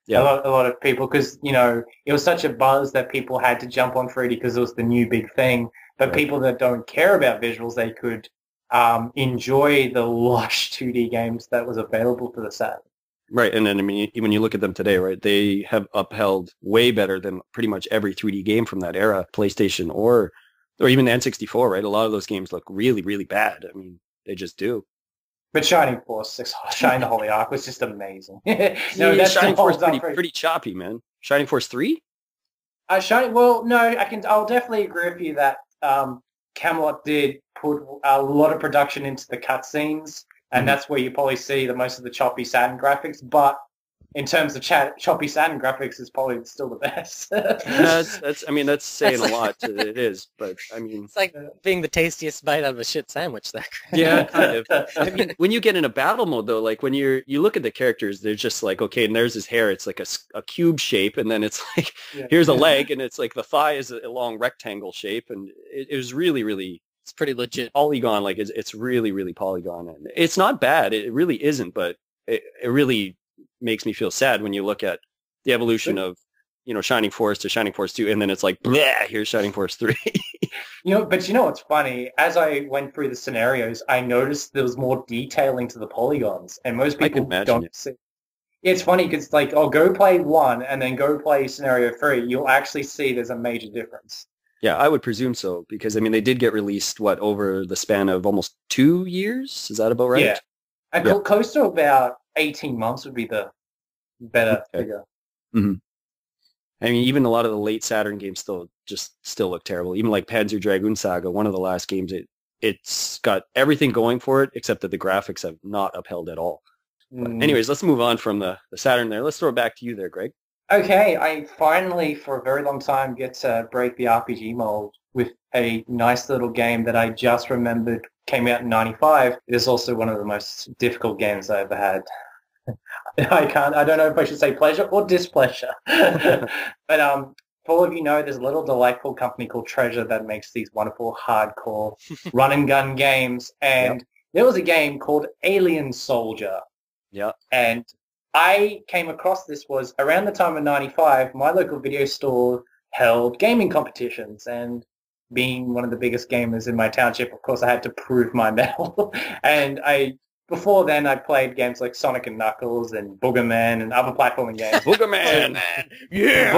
Yeah, a lot of people, because, it was such a buzz that people had to jump on 3D because it was the new big thing. But right. people that don't care about visuals, they could enjoy the lush 2D games that was available for the Saturn. Right, and then I mean, when you look at them today, right, they have upheld way better than pretty much every 3D game from that era, PlayStation or even the N64, right? A lot of those games look really, really bad. I mean, they just do. But Shining Force, Shining the Holy Ark was just amazing. No, Yeah, that Shining still Force holds up pretty choppy, man. Shining Force 3? Shining. Well, no, I'll definitely agree with you that Camelot did put a lot of production into the cutscenes, and that's where you probably see the most of the choppy Saturn graphics. But in terms of choppy Saturn graphics, is probably still the best. That's I mean, that's saying a lot. It is, but I mean, It's like being the tastiest bite out of a shit sandwich. That yeah, kind of. I mean, when you get in a battle mode though, like when you look at the characters, they're just like, okay, and there's his hair. It's like a cube shape, and then it's like here's a leg, and it's like the thigh is a long rectangle shape, and it was really, really. It's pretty legit. Polygon, like it's really, really polygon, and it's not bad. It really isn't, but it really makes me feel sad when you look at the evolution of, Shining Force to Shining Force 2, and then it's like, bleh, here's Shining Force 3. But what's funny? As I went through the scenarios, I noticed there was more detailing to the polygons, and most people don't see. It's funny because, like, go play 1 and then go play scenario 3. You'll actually see there's a major difference. Yeah, I would presume so, because, I mean, they did get released, over the span of almost 2 years? Is that about right? Yeah. And close to about 18 months would be the better figure. Mm-hmm. I mean, even a lot of the late Saturn games still look terrible. Even like Panzer Dragoon Saga, one of the last games, it's got everything going for it, except that the graphics have not upheld at all. But anyways, let's move on from the Saturn there. Let's throw it back to you there, Greg. Okay, I finally, for a very long time, get to break the RPG mold with a nice little game that I just remembered came out in 95. It is also one of the most difficult games I ever had. I don't know if I should say pleasure or displeasure. But for all of you know, there's a little delightful company called Treasure that makes these wonderful hardcore run and gun games. And there was a game called Alien Soldier. Yeah. And I came across this was around the time of 95, my local video store held gaming competitions, and being one of the biggest gamers in my township, of course, I had to prove my mettle. And before then, I played games like Sonic and Knuckles and Boogerman and other platforming games. Boogerman! Yeah!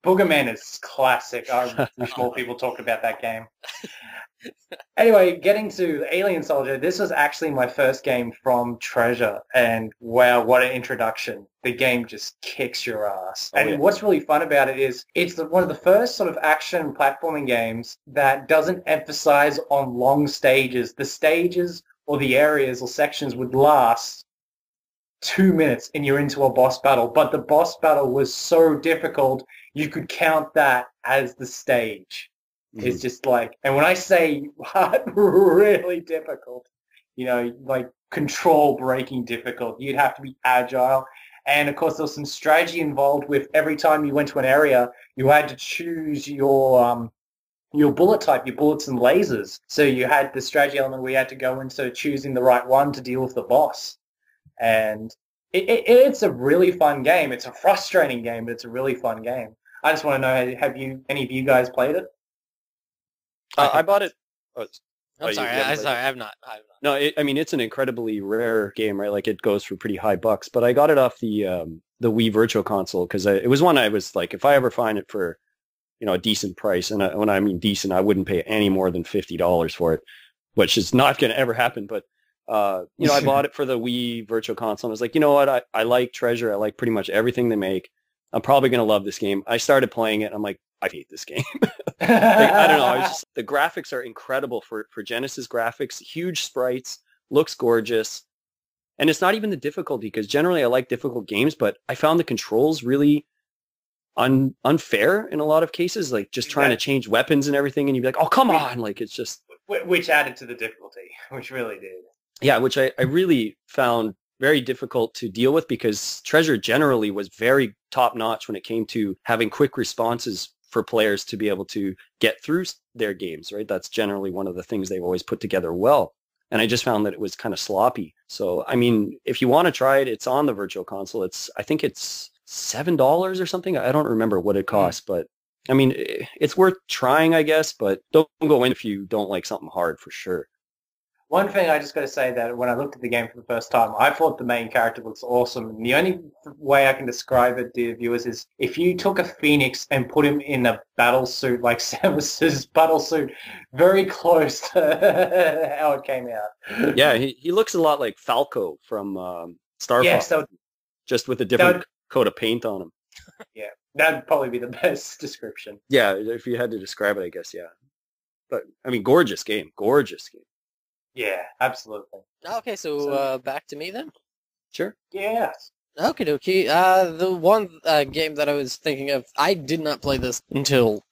Boogerman is classic. I wish more people talked about that game. Anyway, getting to Alien Soldier, this was actually my first game from Treasure, and wow, what an introduction. The game just kicks your ass. And what's really fun about it is it's one of the first sort of action platforming games that doesn't emphasize on long stages. The stages or the areas or sections would last 2 minutes and you're into a boss battle, but the boss battle was so difficult, you could count that as the stage. It's just like, and when I say hard, really difficult, like control breaking difficult, you'd have to be agile. And of course, there was some strategy involved with every time you went to an area, you had to choose your bullet type, your bullets and lasers. So you had the strategy element where you had to go into choosing the right one to deal with the boss. And it's a really fun game. It's a frustrating game, but it's a really fun game. I just want to know, have any of you guys played it? I bought it. I'm sorry. I have not. No, I mean, it's an incredibly rare game, right? Like, it goes for pretty high bucks. But I got it off the Wii Virtual Console because it was one I was like, if I ever find it for, a decent price, and when I mean decent, I wouldn't pay any more than $50 for it, which is not going to ever happen. But I bought it for the Wii Virtual Console. And I was like, you know what? I like Treasure. I like pretty much everything they make. I'm probably going to love this game. I started playing it. I'm like, I hate this game. Like, I don't know. The graphics are incredible for Genesis graphics. Huge sprites, looks gorgeous. And it's not even the difficulty, because generally I like difficult games, but I found the controls really unfair in a lot of cases, like just trying to change weapons and everything, and you'd be like, oh, come on. Like, it's just... Which added to the difficulty, which really did. Yeah, which I really found very difficult to deal with because Treasure generally was very top-notch when it came to having quick responses for players to be able to get through their games, right? That's generally one of the things they've always put together well. And I just found that it was kind of sloppy. So, I mean, if you want to try it, it's on the Virtual Console. I think it's $7 or something. I don't remember what it costs, but I mean, it's worth trying, I guess, but don't go in if you don't like something hard for sure. One thing I just got to say that when I looked at the game for the first time, I thought the main character looks awesome. And the only way I can describe it to viewers is if you took a Phoenix and put him in a battle suit like Samus's battle suit, very close to how it came out. Yeah, he looks a lot like Falco from Star Fox, just with a different coat of paint on him. Yeah, that'd probably be the best description. Yeah, if you had to describe it, I guess, yeah. But, I mean, gorgeous game. Gorgeous game. Yeah, absolutely. Okay, so back to me then? Sure. Yes. Okie dokie. The one game that I was thinking of, I did not play this until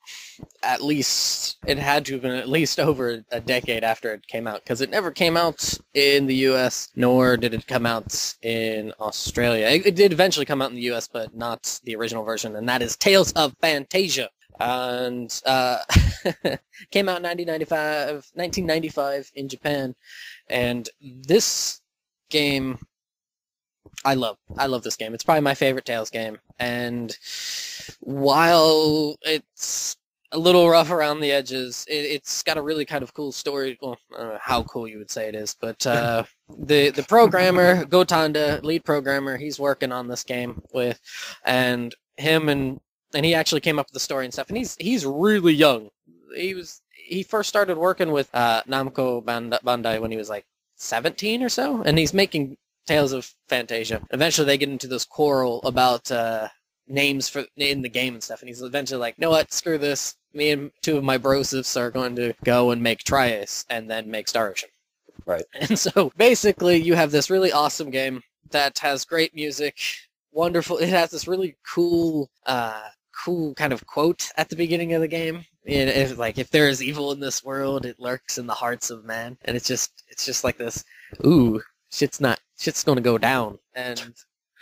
at least, it had to have been at least over a decade after it came out, because it never came out in the US, nor did it come out in Australia. It did eventually come out in the US, but not the original version, and that is Tales of Fantasia. And came out in 1995 in Japan, and this game I love this game. It's probably my favorite Tales game, and while it's a little rough around the edges, it's got a really kind of cool story. Well, I don't know how cool you would say it is, but the programmer, Gotanda, lead programmer, he's working on this game with, and him and he actually came up with the story and stuff, and he's really young. He first started working with Namco Bandai when he was like 17 or so, and he's making Tales of Fantasia. Eventually they get into this quarrel about names in the game and stuff, and he's eventually like, you know what, screw this. Me and two of my brosifs are going to go and make Tri-Ace and then make Star Ocean. Right. And so basically you have this really awesome game that has great music, wonderful. It has this really cool kind of quote at the beginning of the game. If there is evil in this world, it lurks in the hearts of man. And it's just like this, ooh, shit's gonna go down. And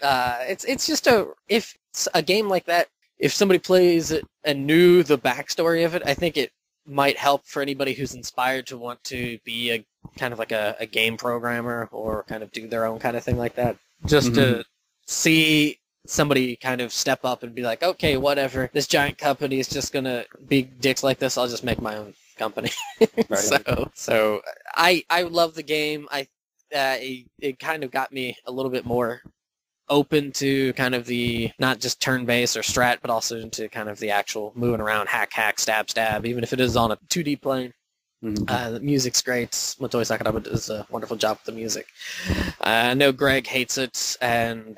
it's just if a game like that, if somebody plays it and knew the backstory of it, I think it might help for anybody who's inspired to want to be a kind of like a game programmer or kind of do their own kind of thing like that. Just to see somebody kind of step up and be like, okay, whatever, this giant company is just gonna be dicks like this, I'll just make my own company. Right. So I love the game. It kind of got me a little bit more open to kind of the, not just turn-based or strat, but also into kind of the actual moving around, hack, stab, even if it is on a 2D plane. The music's great. Motoi Sakuraba does a wonderful job with the music. I know Greg hates it, and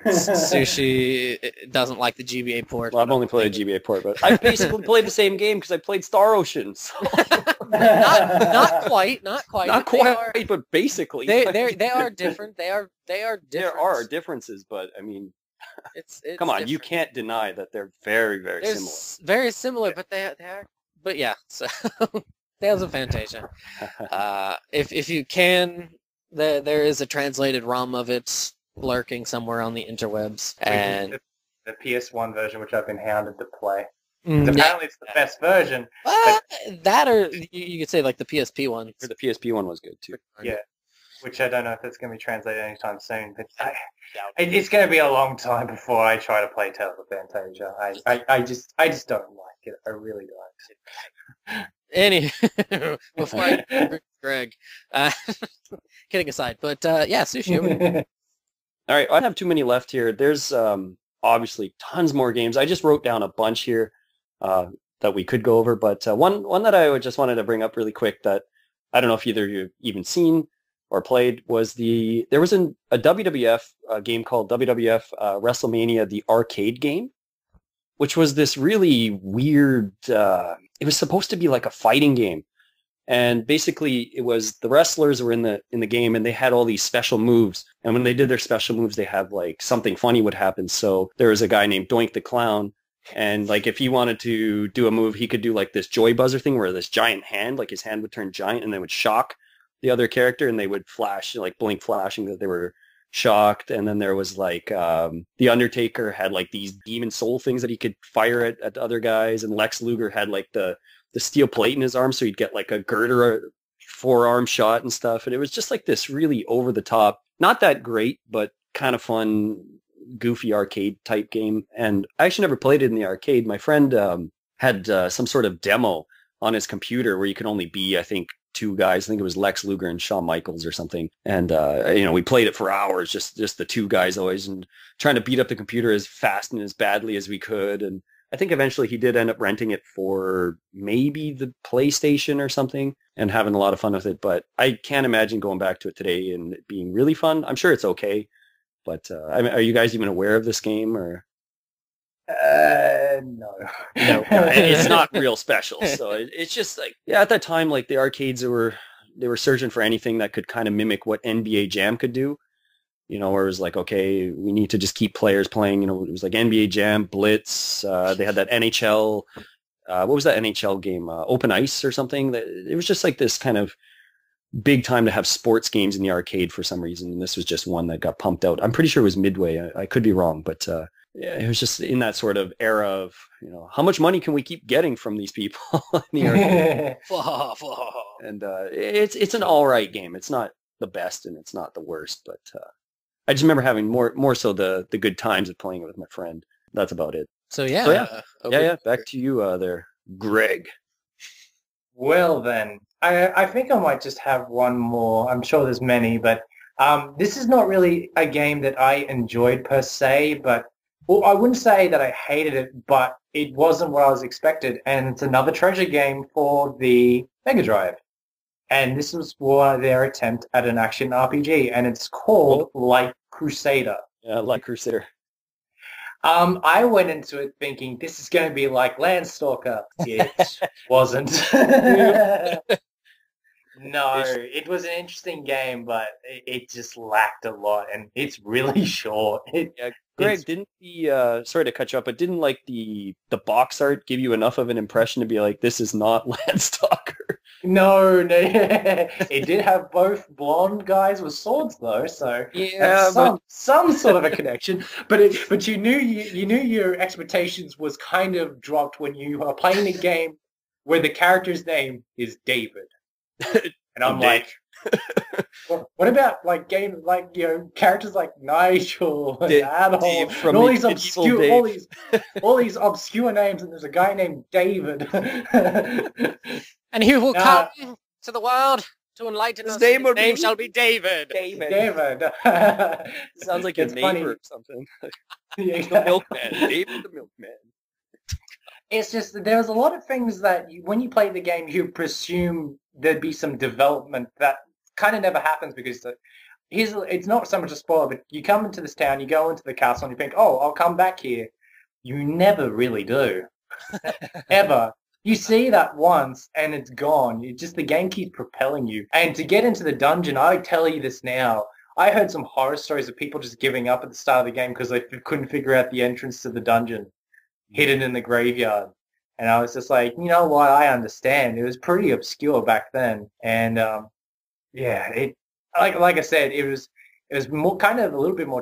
Sushi doesn't like the GBA port. Well, I've only played a GBA port, but I basically played the same game because I played Star Ocean. So. not quite. Not quite, but basically. They are different. They are different. There are differences, but I mean, it's come on, different. you can't deny that they're very, very They're similar. Very similar, but they are. But yeah, so Tales of Fantasia. If you can, there is a translated ROM of it lurking somewhere on the interwebs, and the PS1 version, which I've been hounded to play. Yeah. Apparently, it's the best version. That, or you could say like the PSP one. Or the PSP one was good too. Yeah, which I don't know if it's going to be translated anytime soon. But it's going to be a long time before I try to play Tales of Fantasia. I just don't like it. I really don't. Before I Greg, kidding aside, but yeah, Sushi. All right, I don't have too many left here. There's obviously tons more games. I just wrote down a bunch here that we could go over, but one that I just wanted to bring up really quick that I don't know if either of you have even seen or played was there was a WWF game called WWF WrestleMania, the arcade game, which was this really weird, it was supposed to be like a fighting game. And basically it was the wrestlers were in the game and they had all these special moves. And when they did their special moves, they had like something funny would happen. So there was a guy named Doink the Clown. And like if he wanted to do a move, he could do like this joy buzzer thing where this giant hand, like his hand would turn giant and they would shock the other character and they would flash, like blink flashing that they were Shocked, and then there was like the Undertaker had like these demon soul things that he could fire at other guys, and Lex Luger had like the steel plate in his arm, so he'd get like a girder forearm shot and stuff. And it was just like this really over the top, not that great, but kind of fun, goofy arcade type game. And I actually never played it in the arcade. My friend had some sort of demo on his computer where you could only be, I think, two guys. I think it was Lex Luger and Shawn Michaels or something. And, we played it for hours, just the two guys always, and trying to beat up the computer as fast and as badly as we could. And I think eventually he did end up renting it for maybe the PlayStation or something and having a lot of fun with it. But I can't imagine going back to it today and it being really fun. I'm sure it's okay. But are you guys even aware of this game or? No. No, it's not real special. So it's just like, yeah, at that time, like the arcades they were searching for anything that could kind of mimic what NBA Jam could do. Where it was like, okay, we need to just keep players playing. It was like NBA Jam, Blitz. They had that NHL. What was that NHL game? Open Ice or something. It was just like this kind of big time to have sports games in the arcade for some reason. And this was just one that got pumped out. I'm pretty sure it was Midway. I could be wrong, but yeah, it was just in that sort of era of, how much money can we keep getting from these people in the arcade? And it's an all right game. It's not the best and it's not the worst, but I just remember having more so the good times of playing it with my friend. That's about it. So yeah. Back to you there, Greg. Well then, I think I might just have one more. I'm sure there's many, but this is not really a game that I enjoyed per se, but I wouldn't say that I hated it, but it wasn't what I was expected. And it's another treasure game for the Mega Drive. And this was for their attempt at an action RPG, and it's called Light Crusader. Yeah, Light Crusader. I went into it thinking this is going to be like Landstalker. It wasn't. No, it was an interesting game, but it just lacked a lot, and it's really short. Greg, didn't the sorry to cut you up, but didn't like the box art give you enough of an impression to be like, this is not Landstalker? No, it did have both blonde guys with swords though, so yeah, some sort of a connection. But you knew your expectations was kind of dropped when you are playing a game where the character's name is David. And I'm like, what about like game like characters like Nigel and Adol and all these obscure all these obscure names, and there's a guy named David. And he will come to the world to enlighten us. His name shall be David. David. Sounds like your neighbor or something. The milkman. David the milkman. It's just there was a lot of things that when you play the game, you presume there'd be some development that kind of never happens because it's not so much a spoiler, but you come into this town, you go into the castle, and you think, oh, I'll come back here. You never really do. Ever. You see that once, and it's gone. The game keeps propelling you. And to get into the dungeon, I tell you this now, I heard some horror stories of people just giving up at the start of the game because they couldn't figure out the entrance to the dungeon, hidden in the graveyard. And I was just like, you know what, I understand. It was pretty obscure back then. And like I said, it was more kind of a little bit more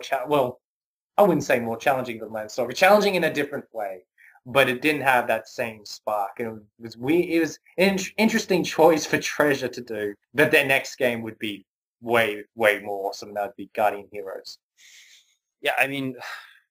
I wouldn't say more challenging than Landstalker, challenging in a different way, but it didn't have that same spark. It was weird. It was an interesting choice for Treasure to do, but their next game would be way, way more awesome. That would be Guardian Heroes. Yeah, I mean,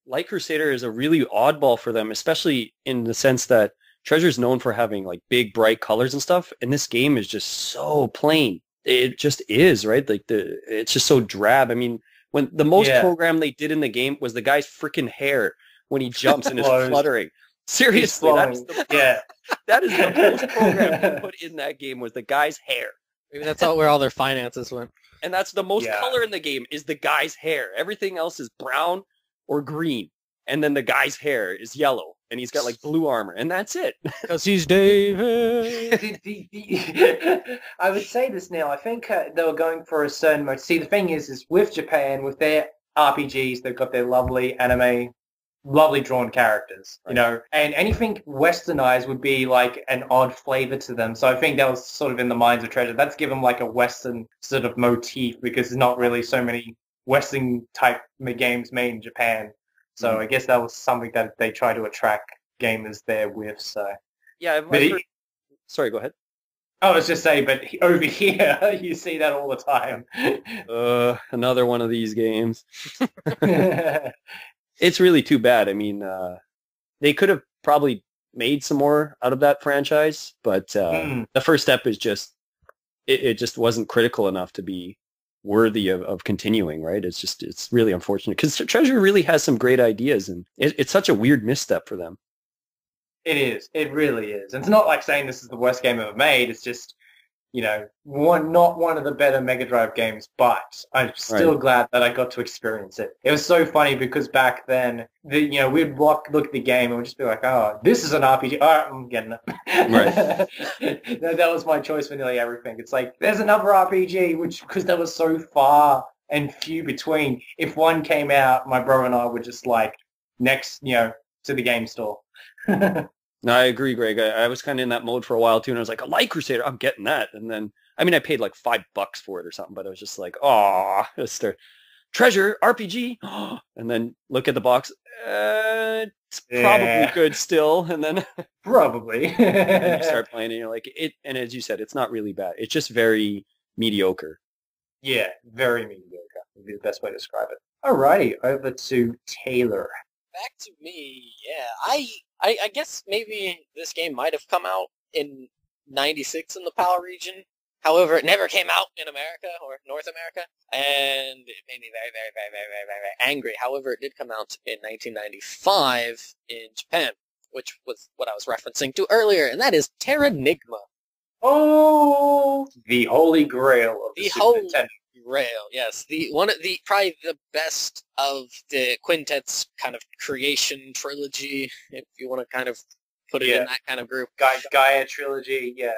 Light Crusader is a really oddball for them, especially in the sense that Treasure's known for having like big, bright colors and stuff, and this game is just so plain. It just is, right? Like it's just so drab. I mean, when the most program they did in the game was the guy's freaking hair when he jumps and is fluttering. Seriously, that is the most program they put in that game was the guy's hair. Maybe that's where all their finances went. And that's the most color in the game is the guy's hair. Everything else is brown or green. And then the guy's hair is yellow. And he's got like blue armor. And that's it. Because he's David. I would say this now. I think they were going for a certain mode. See, the thing is with Japan, with their RPGs, they've got their lovely anime, lovely drawn characters, and anything westernized would be like an odd flavor to them. So I think that was sort of in the minds of Treasure. That's given like a Western sort of motif because there's not really so many Western type games made in Japan. So I guess that was something that they try to attract gamers there with. So Yeah, I've but heard... Sorry, go ahead. I was just saying, but over here you see that all the time. Another one of these games. It's really too bad. I mean, they could have probably made some more out of that franchise, but the first step is just it just wasn't critical enough to be worthy of continuing, right? It's really unfortunate because Treasure really has some great ideas, and it's such a weird misstep for them. It is. It really is. And it's not like saying this is the worst game ever made. It's just, not one of the better Mega Drive games, but I'm still glad that I got to experience it. It was so funny because back then, we'd look at the game and we'd just be like, oh, this is an RPG. All right, I'm getting it. Right. That was my choice for nearly everything. It's like, there's another RPG, because there was so far and few between. If one came out, my brother and I would just next, to the game store. No, I agree, Greg. I was kind of in that mode for a while too, and I was like, a Light Crusader, I'm getting that. And then, I mean, I paid like $5 for it or something, but I was just like, oh, Treasure RPG, and then look at the box. It's probably good still, and then probably and then you start playing, and you're like, it. And as you said, it's not really bad. It's just very mediocre. Yeah, very mediocre would be the best way to describe it. Alrighty, over to Taylor. Back to me, yeah. I guess maybe this game might have come out in 96 in the PAL region. However, it never came out in America or North America, and it made me very, very, very, very, very, very, very angry. However, it did come out in 1995 in Japan, which was what I was referencing to earlier, and that is Terranigma. Oh, the holy grail of the Super Nintendo. Grail, yes. Probably the best of the Quintet's kind of creation trilogy, if you want to kind of put it in that kind of group. Gaia trilogy, yeah.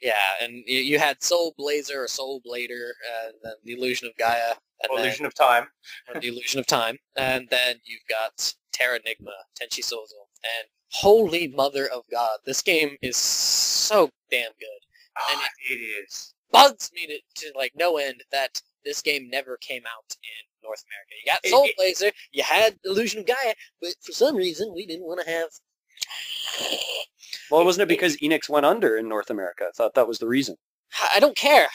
Yeah, and you had Soul Blazer or Soul Blader, and then the Illusion of Gaia. Illusion of Time. The Illusion of Time. And then you've got Terranigma, Tenchi Sozo. And holy mother of God, this game is so damn good. And it is. Bugs me to no end that this game never came out in North America. You got Soul Blazer, you had Illusion of Gaia, but for some reason we didn't want to have... Well, wasn't it because Enix went under in North America? I thought that was the reason. I don't care.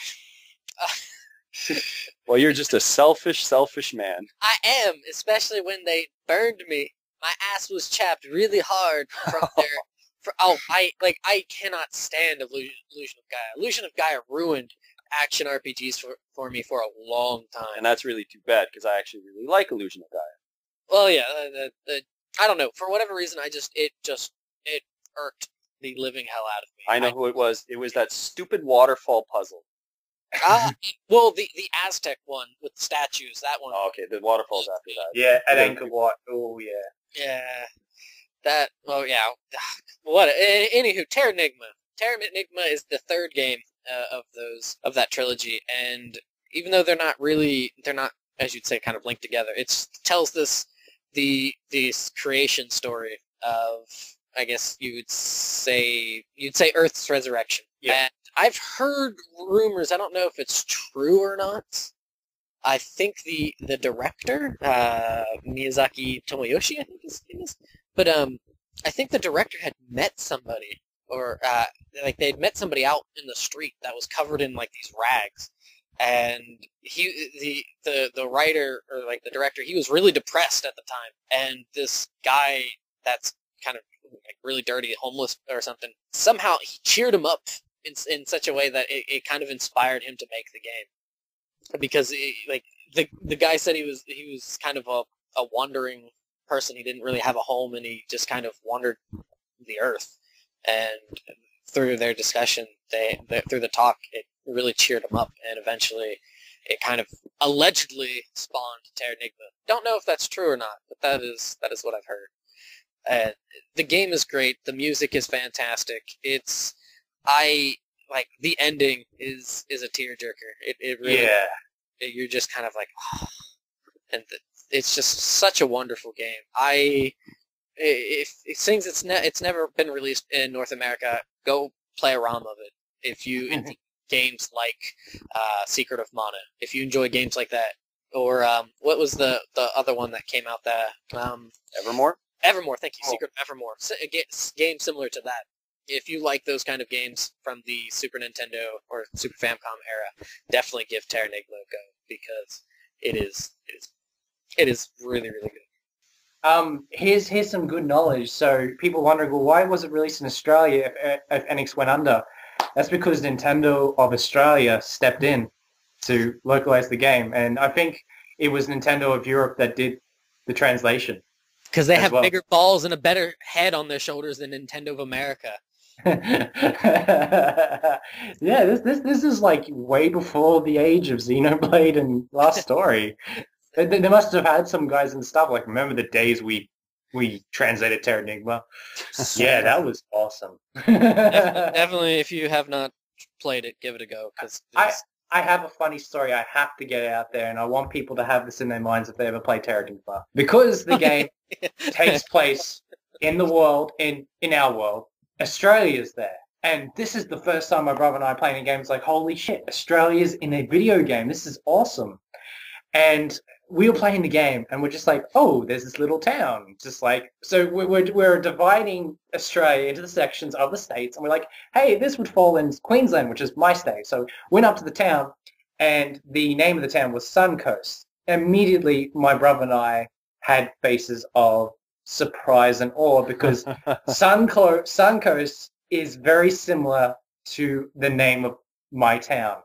Well, you're just a selfish man. I am, especially when they burned me. My ass was chapped really hard from their... I cannot stand Illusion of Gaia. Illusion of Gaia ruined action RPGs for me for a long time. And that's really too bad, because I actually really like Illusion of Gaia. Well, yeah, I don't know. For whatever reason, it irked the living hell out of me. I know who it was. It was that stupid waterfall puzzle. Well, the Aztec one with the statues, that one. Oh, okay, the waterfalls after that. Yeah, at Angkor Wat. Oh, yeah. Yeah. That, oh yeah. What? Anywho, Terranigma. Terranigma is the third game of that trilogy, and even though they're not, as you'd say, kind of linked together, it tells the creation story of, I guess you'd say Earth's resurrection. Yeah. And I've heard rumors, I don't know if it's true or not. I think the director, Miyazaki Tomoyoshi, I think his name is. But I think the director had met somebody, or they'd met somebody out in the street that was covered in these rags, and the writer or the director, he was really depressed at the time, and this guy that's kind of really dirty, homeless or something, somehow he cheered him up in such a way that it kind of inspired him to make the game, because the guy said he was kind of a wandering person. He didn't really have a home, and he just kind of wandered the earth. And through their discussion, through the talk, it really cheered him up, and eventually it kind of allegedly spawned Terranigma. Don't know if that's true or not, but that is what I've heard. And the game is great. The music is fantastic. The ending is a tearjerker. It really, you're just kind of like, oh. And it's just such a wonderful game. If things it's never been released in North America, go play a ROM of it. If you enjoy games like Secret of Mana, if you enjoy games like that, or what was the other one that came out? Evermore? Evermore. Thank you, Oh. Secret of Evermore. Game similar to that. If you like those kind of games from the Super Nintendo or Super Famicom era, definitely give Terra Nigma a go because it is really really good. Here's some good knowledge. So people wondering, well, why was it released in Australia if Enix went under? That's because Nintendo of Australia stepped in to localize the game, and I think it was Nintendo of Europe that did the translation. Because they as have well. bigger balls and a better head on their shoulders than Nintendo of America. Yeah, this is like way before the age of Xenoblade and Last Story. They must have had some guys and stuff like, remember the days we translated Terranigma? Yeah, that was awesome. Definitely, if you have not played it, give it a go. Because I have a funny story. I have to get it out there, and I want people to have this in their minds if they ever play Terranigma. Because the game takes place in the world, in our world, Australia's there. And this is the first time my brother and I are playing a game. It's like, holy shit, Australia's in a video game. This is awesome. And we were playing the game, and we're just like, oh, there's this little town. Just like, so we're dividing Australia into the sections of the states, and we're like, hey, this would fall in Queensland, which is my state. So went up to the town, and the name of the town was Suncoast. Immediately, my brother and I had faces of surprise and awe because Suncoast is very similar to the name of my town,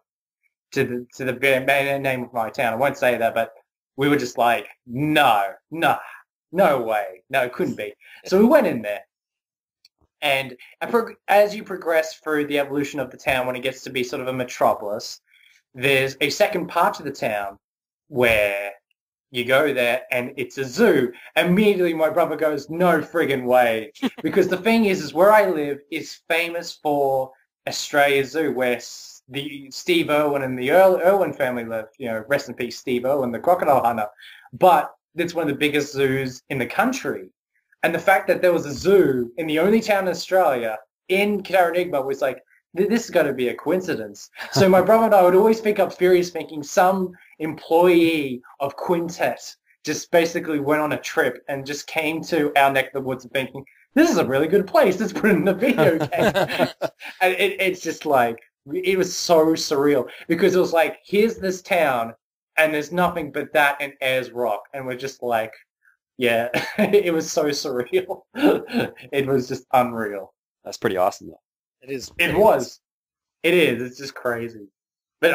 to the name of my town. I won't say that, but we were just like, no way, no, it couldn't be. So we went in there, and as you progress through the evolution of the town, when it gets to be sort of a metropolis, there's a second part to the town where you go there and it's a zoo. Immediately my brother goes, no friggin' way. Because the thing is where I live is famous for Australia Zoo, where the Steve Irwin and the Irwin family live. You know, rest in peace, Steve Irwin, the crocodile hunter. But it's one of the biggest zoos in the country. And the fact that there was a zoo in the only town in Australia, in Terranigma, was like, this is going to be a coincidence. So my brother and I would always pick up furious thinking some employee of Quintet just basically went on a trip and just came to our neck of the woods thinking, this is a really good place. Let's put it in a video game. And it's just like, it was so surreal because it was like, here's this town and there's nothing but that and Ayers Rock. And we're just like, yeah, it was so surreal. It was just unreal. That's pretty awesome, though. it is. It was. It is. It's just crazy. But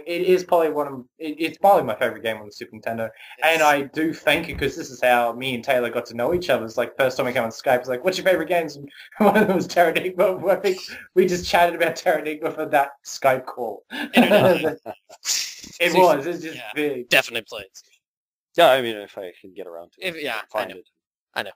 it is probably it's probably my favorite game on the Super Nintendo. And I do thank it because this is how me and Taylor got to know each other. It's like first time we came on Skype, it's like, what's your favorite games? And one of them was Terranigma. I think we just chatted about Terranigma for that Skype call. It was. It's just big. Definitely played. Yeah, I mean, if I can get around to it. I know. It. I know.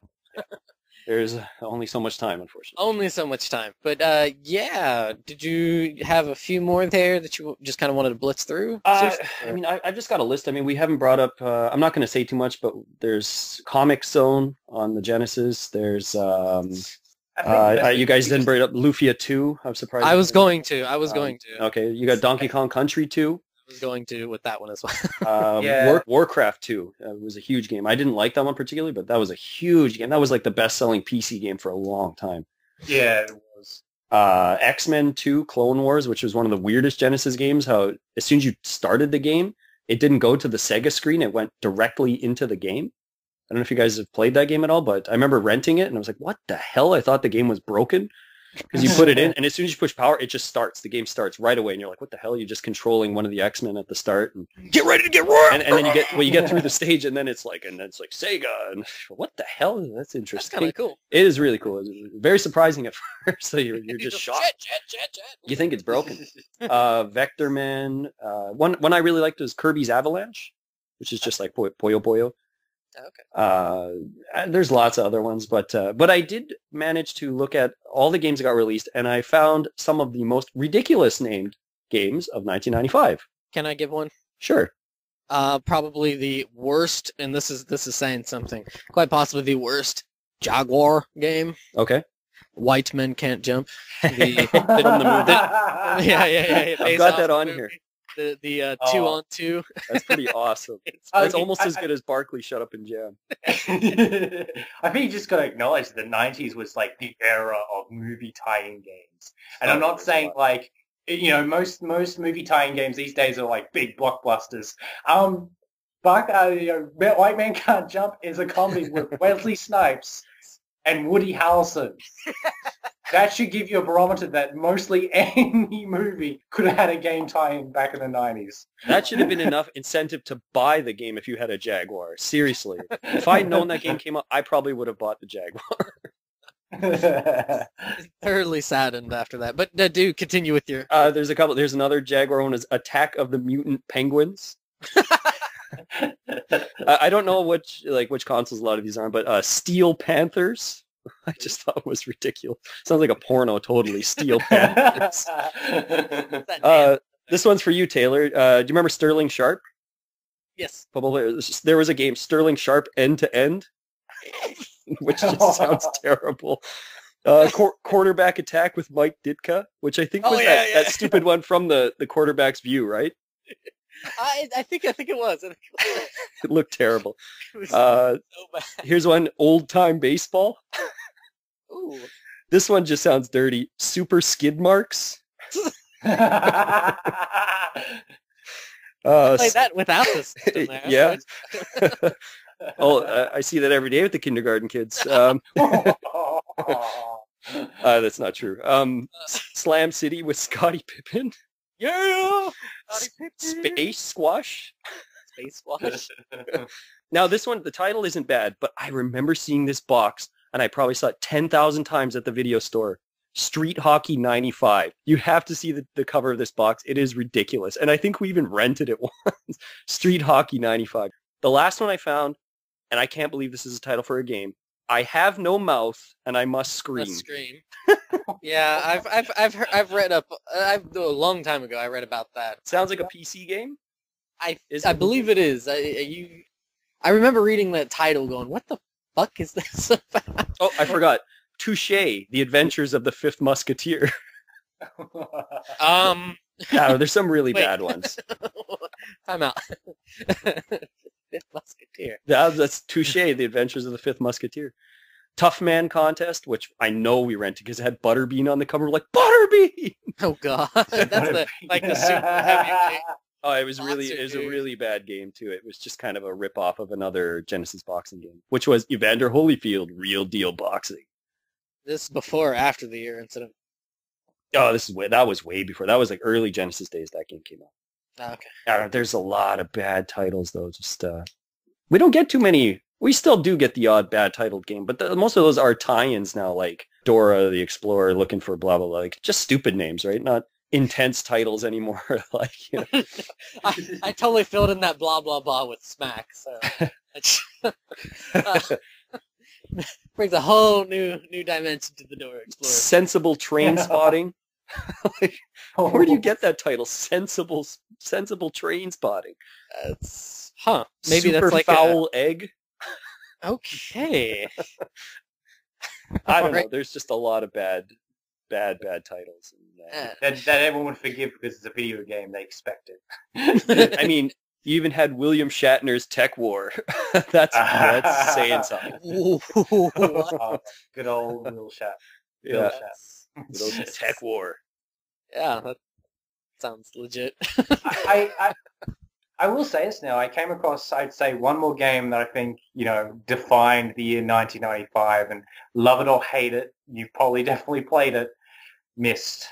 There's only so much time, unfortunately. Only so much time. But, yeah, did you have a few more there that you just kind of wanted to blitz through? I mean, I've just got a list. I mean, we haven't brought up, I'm not going to say too much, but there's Comic Zone on the Genesis. There's, you guys didn't bring up Lufia 2. I'm surprised. I was going to. Okay, you got Donkey Kong Country 2. I was going to with that one as well. Warcraft 2 was a huge game. I didn't like that one particularly, but that was a huge game. That was like the best-selling PC game for a long time. Yeah, it was. X-Men 2 Clone Wars, which was one of the weirdest Genesis games, how as soon as you started the game, it didn't go to the Sega screen. It went directly into the game. I don't know if you guys have played that game at all, but I remember renting it, and I was like, what the hell? I thought the game was broken. Because you put it in, and as soon as you push power, it just starts. The game starts right away, and you're like, "What the hell?" You're just controlling one of the X-Men at the start, and get ready to get roared. And then you get through the stage, and then it's like Sega, and what the hell? That's interesting. That's kind of cool. It is really cool. It's very surprising at first. So you're just shocked. Jet. You think it's broken. Vector Man. One I really liked was Kirby's Avalanche, which is just like Puyo Puyo. Okay. There's lots of other ones, but I did manage to look at all the games that got released, and I found some of the most ridiculous named games of 1995. Can I give one? Sure. Probably the worst, and this is saying something. Quite possibly the worst Jaguar game. Okay. White Men Can't Jump. Yeah. I've got that on here. the Oh. 2-on-2. That's pretty awesome. That's almost as good as Barkley Shut Up and Jam. I think you just got to acknowledge the 90s was like the era of movie tie-in games. And I'm not saying like, most movie tie-in games these days are like big blockbusters. White Man Can't Jump is a comedy with Wesley Snipes and Woody Harrelson. That should give you a barometer that mostly any movie could have had a game tie-in back in the 90s. That should have been enough incentive to buy the game if you had a Jaguar. Seriously. If I'd known that game came out, I probably would have bought the Jaguar. Thoroughly saddened after that. But do continue with your... There's a couple. There's another Jaguar one is Attack of the Mutant Penguins. I don't know which consoles a lot of these are on, but Steel Panthers. I just thought it was ridiculous. Sounds like a porno, totally. Steel Panthers. This one's for you, Taylor. Do you remember Sterling Sharp? Yes. Football player. There was a game, Sterling Sharp End to End, which just sounds terrible. Quarterback Attack with Mike Ditka, which I think was that stupid one from the quarterback's view, right? I think it was. It looked terrible. It was so bad. Here's one, Old Time Baseball. Ooh. This one just sounds dirty. Super Skid Marks. Play that without the system there. Yeah. I see that every day with the kindergarten kids. That's not true. Slam City with Scottie Pippen. Yeah! Space Squash. Space Squash. Now this one, the title isn't bad, but I remember seeing this box, and I probably saw it 10,000 times at the video store. Street Hockey 95. You have to see the cover of this box. It is ridiculous. And I think we even rented it once. Street Hockey 95. The last one I found, and I can't believe this is a title for a game, I have no mouth and I must scream. Yeah, I've read up. A long time ago, I read about that. Sounds like a PC game. I believe it is. I remember reading that title, going, "What the fuck is this about?" Oh, I forgot. Touche: The Adventures of the Fifth Musketeer. There's some really bad ones. Time out. Fifth Musketeer. That's Touche: The Adventures of the Fifth Musketeer. Tough Man Contest, which I know we rented because it had Butterbean on the cover. We're like, Butterbean! Oh god, that's the super heavy game. Oh, it was a really bad game too. It was just kind of a rip-off of another Genesis boxing game, which was Evander Holyfield, Real Deal Boxing. This is before or after the year incident? Oh, that was way before. That was like early Genesis days that game came out. Oh, okay. There's a lot of bad titles though. Just we don't get too many. We still do get the odd bad titled game, but most of those are tie-ins now, like Dora the Explorer looking for blah blah blah. Like just stupid names, right? Not intense titles anymore. Like, you know. I totally filled in that blah blah blah with smack. So brings a whole new dimension to the Dora Explorer. Sensible Train Spotting. Like, where do you get that title? Sensible Train Spotting. Maybe Super that's like Foul Egg. Okay. I don't know. There's just a lot of bad titles. That everyone would forgive because it's a video game. They expect it. I mean, you even had William Shatner's Tech War. That's saying something. Good old Will Shat. Yeah. Good old Tech War. Yeah, that sounds legit. I will say this now. I came across, I'd say, one more game that I think, defined the year 1995, and love it or hate it, you've probably definitely played it, Myst.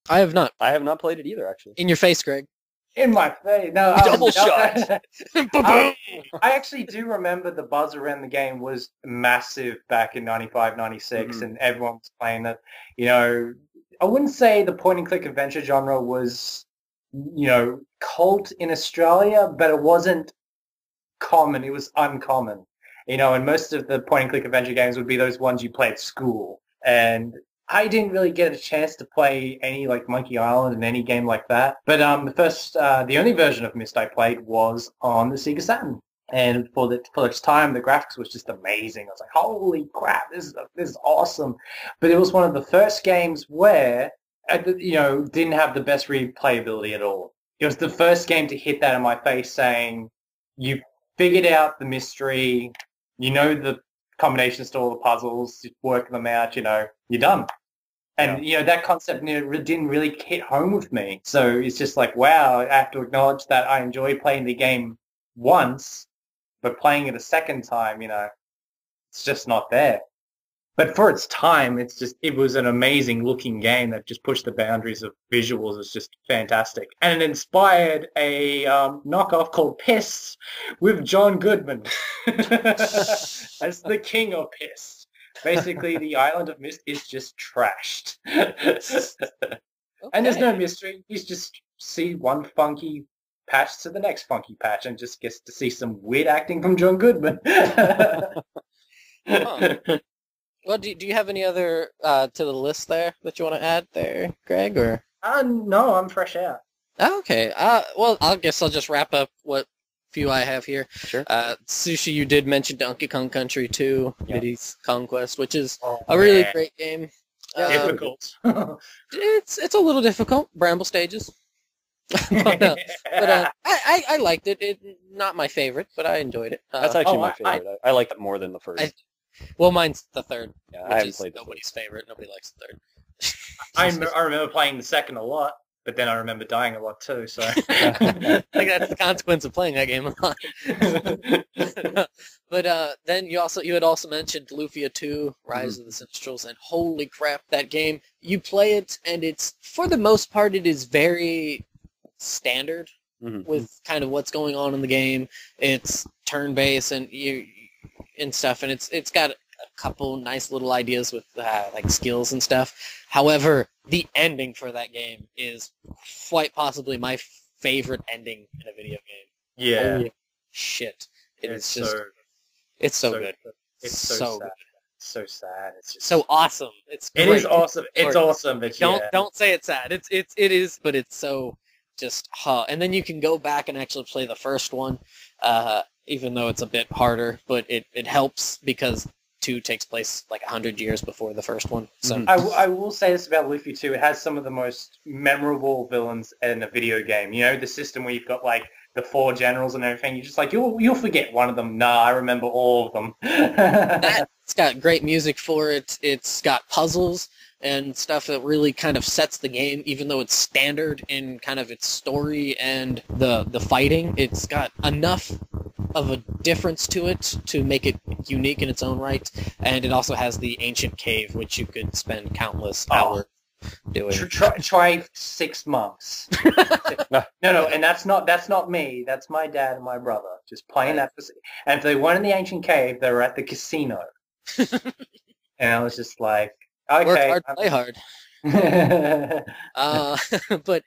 I have not. I have not played it either, actually. In your face, Greg. In my face. No, double shot. I actually do remember the buzz around the game was massive back in 95, 96, and everyone was playing it. I wouldn't say the point-and-click adventure genre was, cult in Australia, but it wasn't common. It was uncommon. And most of the point-and-click adventure games would be those ones you play at school. And I didn't really get a chance to play any like Monkey Island and any game like that. But the only version of Myst I played was on the Sega Saturn. And for its time, the graphics was just amazing. I was like, holy crap, this is awesome. But it was one of the first games where, didn't have the best replayability at all. it was the first game to hit that in my face, saying you figured out the mystery, you know the combinations to all the puzzles, you work them out, you're done. And, that concept didn't really hit home with me. So it's just like, wow, I have to acknowledge that I enjoy playing the game once, but playing it a second time, it's just not there. But for its time, it was an amazing looking game that just pushed the boundaries of visuals. It's just fantastic. And it inspired a knockoff called Piss with John Goodman as the king of Piss. Basically, the Island of Mist is just trashed. Okay. And there's no mystery. You just see one funky patch to the next funky patch and just gets to see some weird acting from John Goodman. Huh. Well, do you have any other to the list there that you want to add there, Greg? Or no, I'm fresh out. Okay. Well, I guess I'll just wrap up what few I have here. Sure. Sushi, you did mention Donkey Kong Country 2, Diddy's Conquest, which is a really really great game. Difficult. It's a little difficult. Bramble stages. but I liked it. Not my favorite, but I enjoyed it. That's actually my favorite. I like it more than the first. Well, mine's the third. Yeah, I haven't played nobody's favorite. Nobody likes the third. I remember playing the second a lot, but then I remember dying a lot too. So I think that's the consequence of playing that game a lot. But then you had also mentioned Lufia 2, Rise of the Sinistrals, and holy crap, that game! You play it, and it's for the most part it is very standard with kind of what's going on in the game. It's turn-based and stuff, and it's got a couple nice little ideas with like skills and stuff. However, the ending for that game is quite possibly my favorite ending in a video game. Yeah. Holy shit. It's so good. It's so good. Sad. It's so sad. It's just so awesome. It is awesome. It's awesome, but don't say it's sad. It is, but it's so just and then you can go back and actually play the first one. Even though it's a bit harder, but it helps because 2 takes place like 100 years before the first one. So I will say this about Luffy 2. It has some of the most memorable villains in a video game. The system where you've got like the 4 generals and everything. You're just like, you'll forget one of them. Nah, I remember all of them. It's got great music for it. It's got puzzles and stuff that really kind of sets the game, even though it's standard in kind of its story and the fighting. It's got enough of a difference to it to make it unique in its own right, and it also has the ancient cave, which you could spend countless hours doing. Try 6 months. No, and that's not me. That's my dad and my brother just playing that. And if they weren't in the ancient cave, they were at the casino. And I was just like, okay, work hard, play hard. But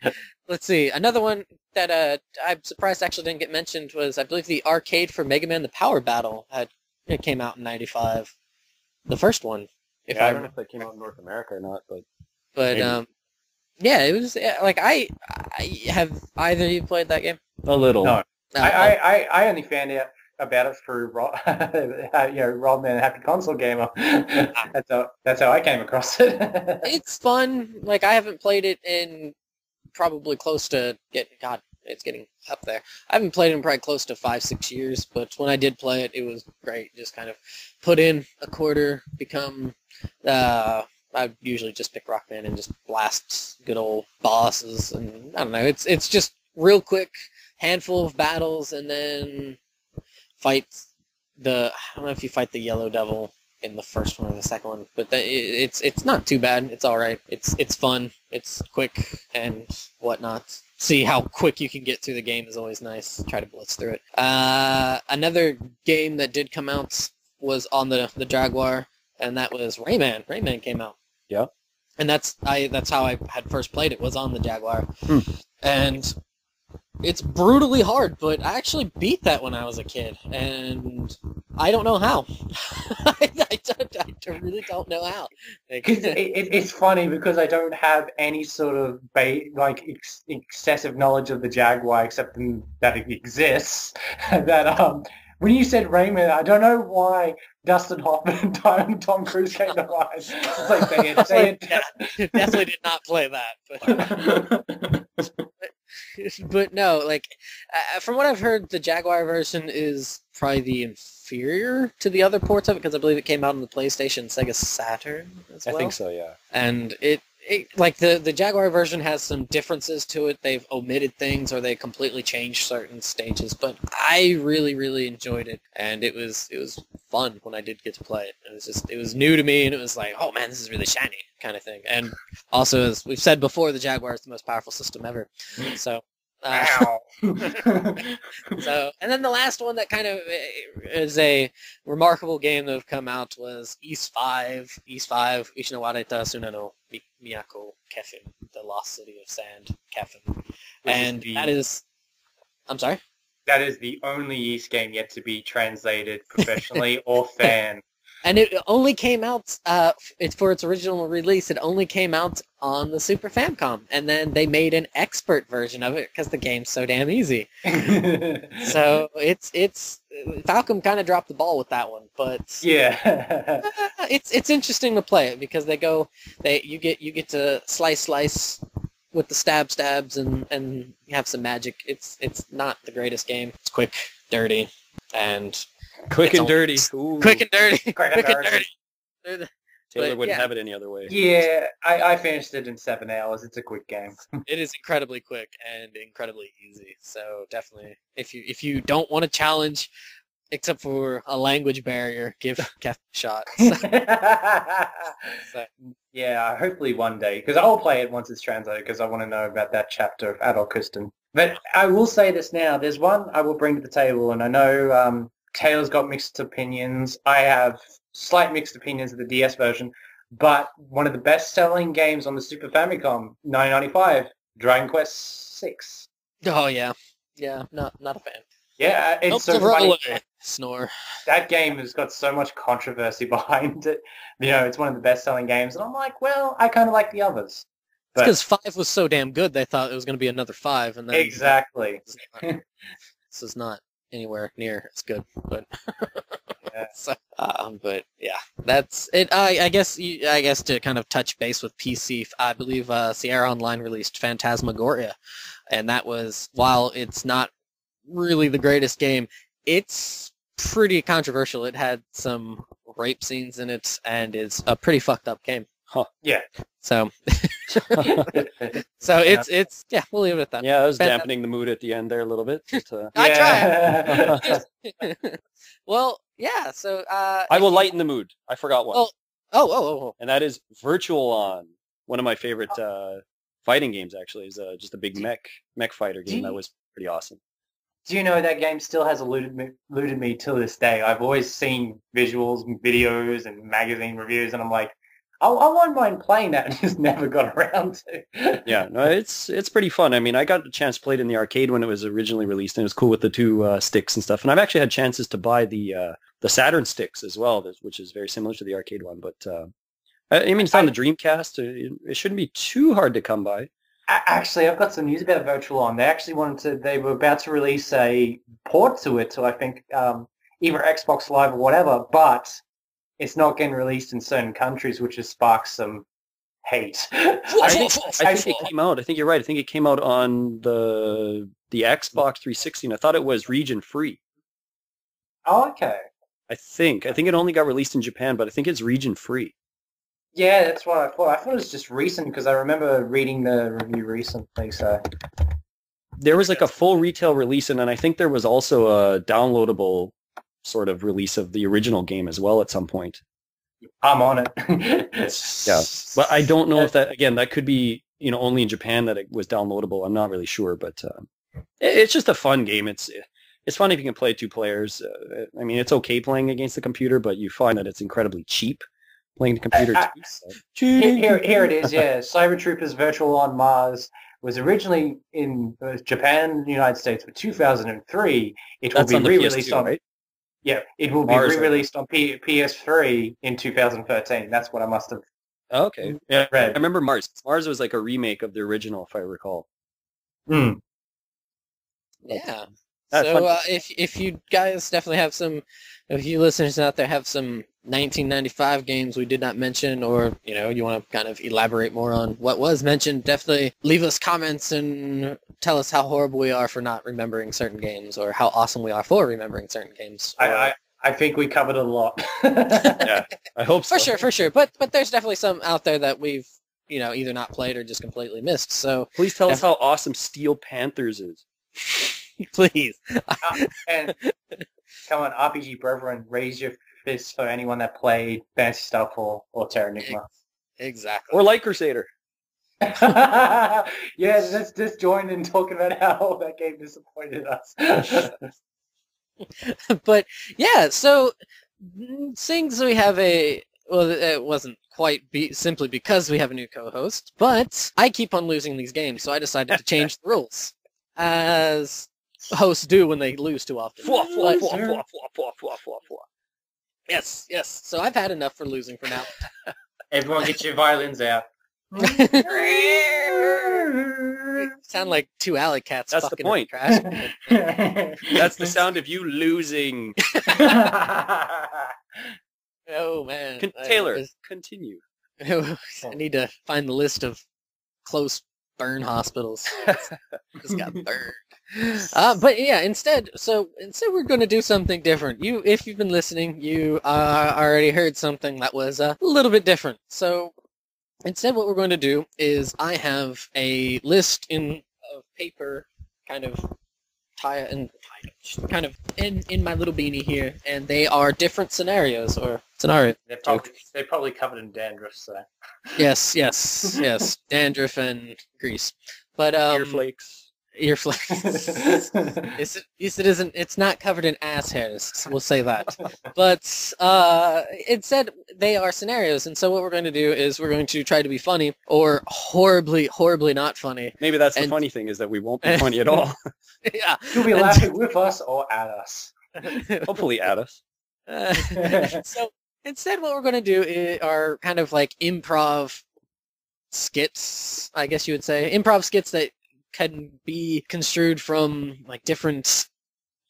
let's see. Another one that I'm surprised actually didn't get mentioned was, I believe, the arcade for Mega Man: The Power Battle. It came out in '95. The first one. I don't know if that came out in North America or not, but yeah, it was like I have either of you played that game? A little. No. I only found out about it through Rob Man, Happy Console Gamer. That's how I came across it. It's fun. Like, I haven't played it in probably close to it's getting up there. I haven't played it in probably close to 5-6 years, but when I did play it, it was great. Just kind of put in a quarter, become I usually just pick Rockman and just blast good old bosses, and I don't know. It's just real quick, handful of battles, and then fight I don't know if you fight the Yellow Devil in the first one or the second one, but it's not too bad. It's all right. It's fun. It's quick and whatnot. See how quick you can get through the game is always nice. Try to blitz through it. Another game that did come out was on the Jaguar, and that was Rayman. Rayman came out. Yeah. And that's how I had first played it, was on the Jaguar. And it's brutally hard, but I actually beat that when I was a kid, and I don't know how. I really don't know how. It's funny because I don't have any sort of excessive knowledge of the Jaguar, except that it exists. That when you said Rayman, I don't know why Dustin Hoffman and Tom Cruise came to mind. It's like they definitely did not play that. But but no, like from what I've heard, the Jaguar version is probably the inferior to the other ports of it because I believe it came out on the PlayStation, Sega Saturn as well. I think so, yeah. And it like the Jaguar version has some differences to it. They've omitted things or they completely changed certain stages, but I really, really enjoyed it, and it was fun when I did get to play it. It was new to me, and it was like, oh man, this is really shiny kind of thing. And also, as we've said before, the Jaguar is the most powerful system ever. So. Ow. So, and then the last one that kind of is a remarkable game that have come out was East 5, Ishinowareta Sunano Miyako Kefin, the Lost City of Sand, Kefin. And that is... I'm sorry? That is the only Ys game yet to be translated professionally or fan. And it only came out, for its original release, it only came out on the Super Famicom. And then they made an expert version of it because the game's so damn easy. So it's Falcom kind of dropped the ball with that one, but yeah, it's interesting to play it because you get to slice with the stabs and have some magic. It's not the greatest game. It's quick, dirty, and quick and dirty. Quick and dirty. Quick and dirty. Taylor wouldn't have it any other way. Yeah, I finished it in 7 hours. It's a quick game. It is incredibly quick and incredibly easy. So definitely, if you don't want to challenge, except for a language barrier, give Kef a shot. So. Yeah, hopefully one day, because I'll play it once it's translated, because I want to know about that chapter of Adult Kristen. But I will say this now. There's one I will bring to the table, and I know Taylor's got mixed opinions. I have slight mixed opinions of the DS version, but one of the best-selling games on the Super Famicom, 1995, Dragon Quest VI. Oh yeah, not a fan. Yeah, it's so funny. Snore. That game has got so much controversy behind it. You know, it's one of the best-selling games, and I'm like, well, I kind of like the others. It's because 5 was so damn good, they thought it was going to be another 5, and then exactly. This is not anywhere near as good, but yeah. So, but yeah, that's it. I guess to kind of touch base with PC, I believe Sierra Online released Phantasmagoria, and that was, while it's not really the greatest game, it's pretty controversial. It had some rape scenes in it, and it's a pretty fucked up game. Huh. Yeah. So, it's we'll leave it at that. Yeah, I was dampening the mood at the end there a little bit. But, I tried. Well, yeah. So I will lighten the mood. I forgot one. Oh. And that is Virtual On. One of my favorite fighting games. Actually, is just a big mech fighter game. That was pretty awesome. Do you know that game still has eluded me till this day? I've always seen visuals, and videos, and magazine reviews, and I'm like, I wouldn't mind playing that, and just never got around to. Yeah, no, it's pretty fun. I mean, I got the chance to play it in the arcade when it was originally released, and it was cool with the two sticks and stuff. And I've actually had chances to buy the Saturn sticks as well, which is very similar to the arcade one. But I mean, it's on the Dreamcast. It shouldn't be too hard to come by. Actually, I've got some news about Virtual On. They were about to release a port to it, to I think either Xbox Live or whatever, but it's not getting released in certain countries, which has sparked some hate. I think it came out. I think you're right. I think it came out on the Xbox 360, and I thought it was region free. Oh, okay. I think it only got released in Japan, but I think it's region free. Yeah, that's what I thought. I thought it was just recent because I remember reading the review recently. So there was like a full retail release, and then I think there was also a downloadable sort of release of the original game as well at some point. I'm on it. Yeah, but I don't know if that could be only in Japan that it was downloadable. I'm not really sure, but it's just a fun game. It's fun if you can play 2 players. I mean, it's okay playing against the computer, but you find that it's incredibly cheap playing the computer too. So. Here it is, yeah. Cyber Troopers Virtual on Mars was originally in Japan and the United States for 2003. It will be re-released on... Right? Yeah, it will be re-released on PS3 in 2013. That's what I must have okay. Yeah, read. I remember Mars. Mars was like a remake of the original, if I recall. Hmm. Yeah. So if you guys definitely have some, if you listeners out there have some 1995 games we did not mention, or, you want to kind of elaborate more on what was mentioned, definitely leave us comments and tell us how horrible we are for not remembering certain games, or how awesome we are for remembering certain games. I think we covered a lot. Yeah, I hope so. For sure. But there's definitely some out there that we've, either not played or just completely missed. So please tell us how awesome Steel Panthers is. Please. And come on, RPG brethren, raise your fist for anyone that played Fantasy Star 4 or Terranigma. Exactly. Or Light Crusader. Yeah, let's just join in talking about how that game disappointed us. But yeah, so since we have it wasn't quite simply because we have a new co-host, but I keep on losing these games, so I decided to change the rules, as hosts do when they lose too often. Yes. So I've had enough for losing for now. Everyone get your violins out. Sound like two alley cats. That's fucking the point. Trash. That's the sound of you losing. Oh man, Taylor, continue. I need to find the list of close burn hospitals. Just got burned. But yeah, instead we're going to do something different. If you've been listening, you already heard something that was a little bit different. So instead, what we're going to do is I have a list of paper, kind of in my little beanie here, and they are different scenarios or scenarios. They're probably covered in dandruff, so. Yes, dandruff and grease, but ear flakes. It's not covered in ass hairs, so we'll say that. But instead, they are scenarios, and so what we're going to do is we're going to try to be funny, or horribly not funny. Maybe that's the funny thing, is that we won't be funny at all. Yeah. You'll be laughing with us or at us. Hopefully at us. So instead, what we're going to do are kind of like improv skits, I guess you would say. Improv skits that can be construed from like different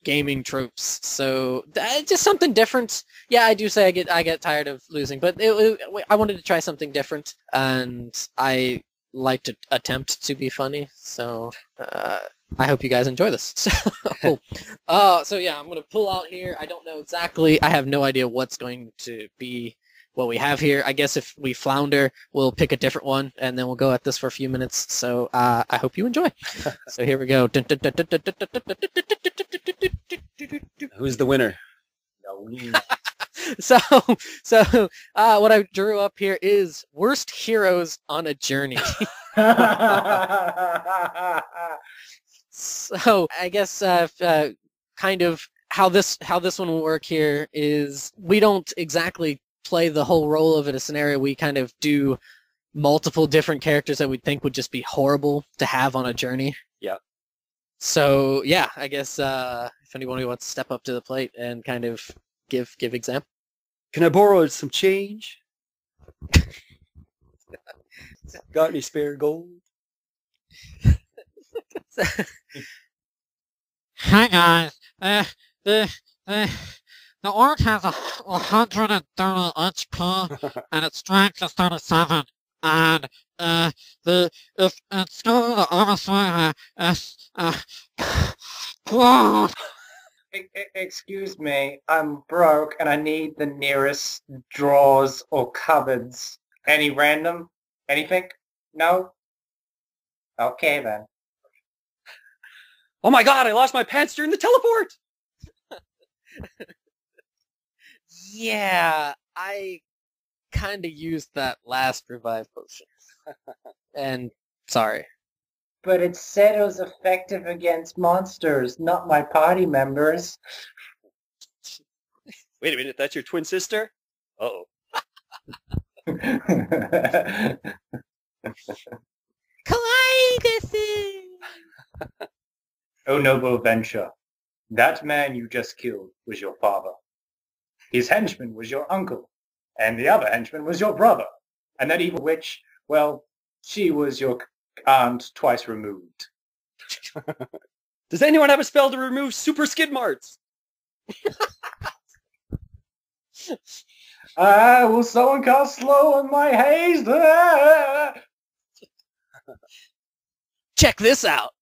gaming tropes. So just something different. Yeah, I do say I get tired of losing, but I wanted to try something different, and I like to attempt to be funny. So I hope you guys enjoy this. So yeah, I'm going to pull out here. I don't know exactly. I have no idea what's going to be what we have here. I guess if we flounder, we'll pick a different one, and then we'll go at this for a few minutes. So I hope you enjoy. So here we go. Who's the winner? So what I drew up here is worst heroes on a journey. So I guess kind of how this one will work here is we don't exactly play the whole role of it a scenario. We kind of do multiple different characters that we think would just be horrible to have on a journey. Yeah. So yeah, I guess if anyone wants to step up to the plate and kind of give example. Can I borrow some change? Got any spare gold? Hi guys. The orc has 130 HP and its strength is 37. And if it's going the other side, Excuse me, I'm broke and I need the nearest drawers or cupboards. Any random? Anything? No? Okay then. Oh my god, I lost my pants during the teleport! Yeah, I kind of used that last revive potion. And sorry. But it said it was effective against monsters, not my party members. Wait a minute, that's your twin sister? Uh-oh. Kawaii. O noble adventure, that man you just killed was your father. His henchman was your uncle, and the other henchman was your brother. And that evil witch, well, she was your aunt twice removed. Does anyone have a spell to remove super skid marks? Will someone cast slow on my haze? Check this out.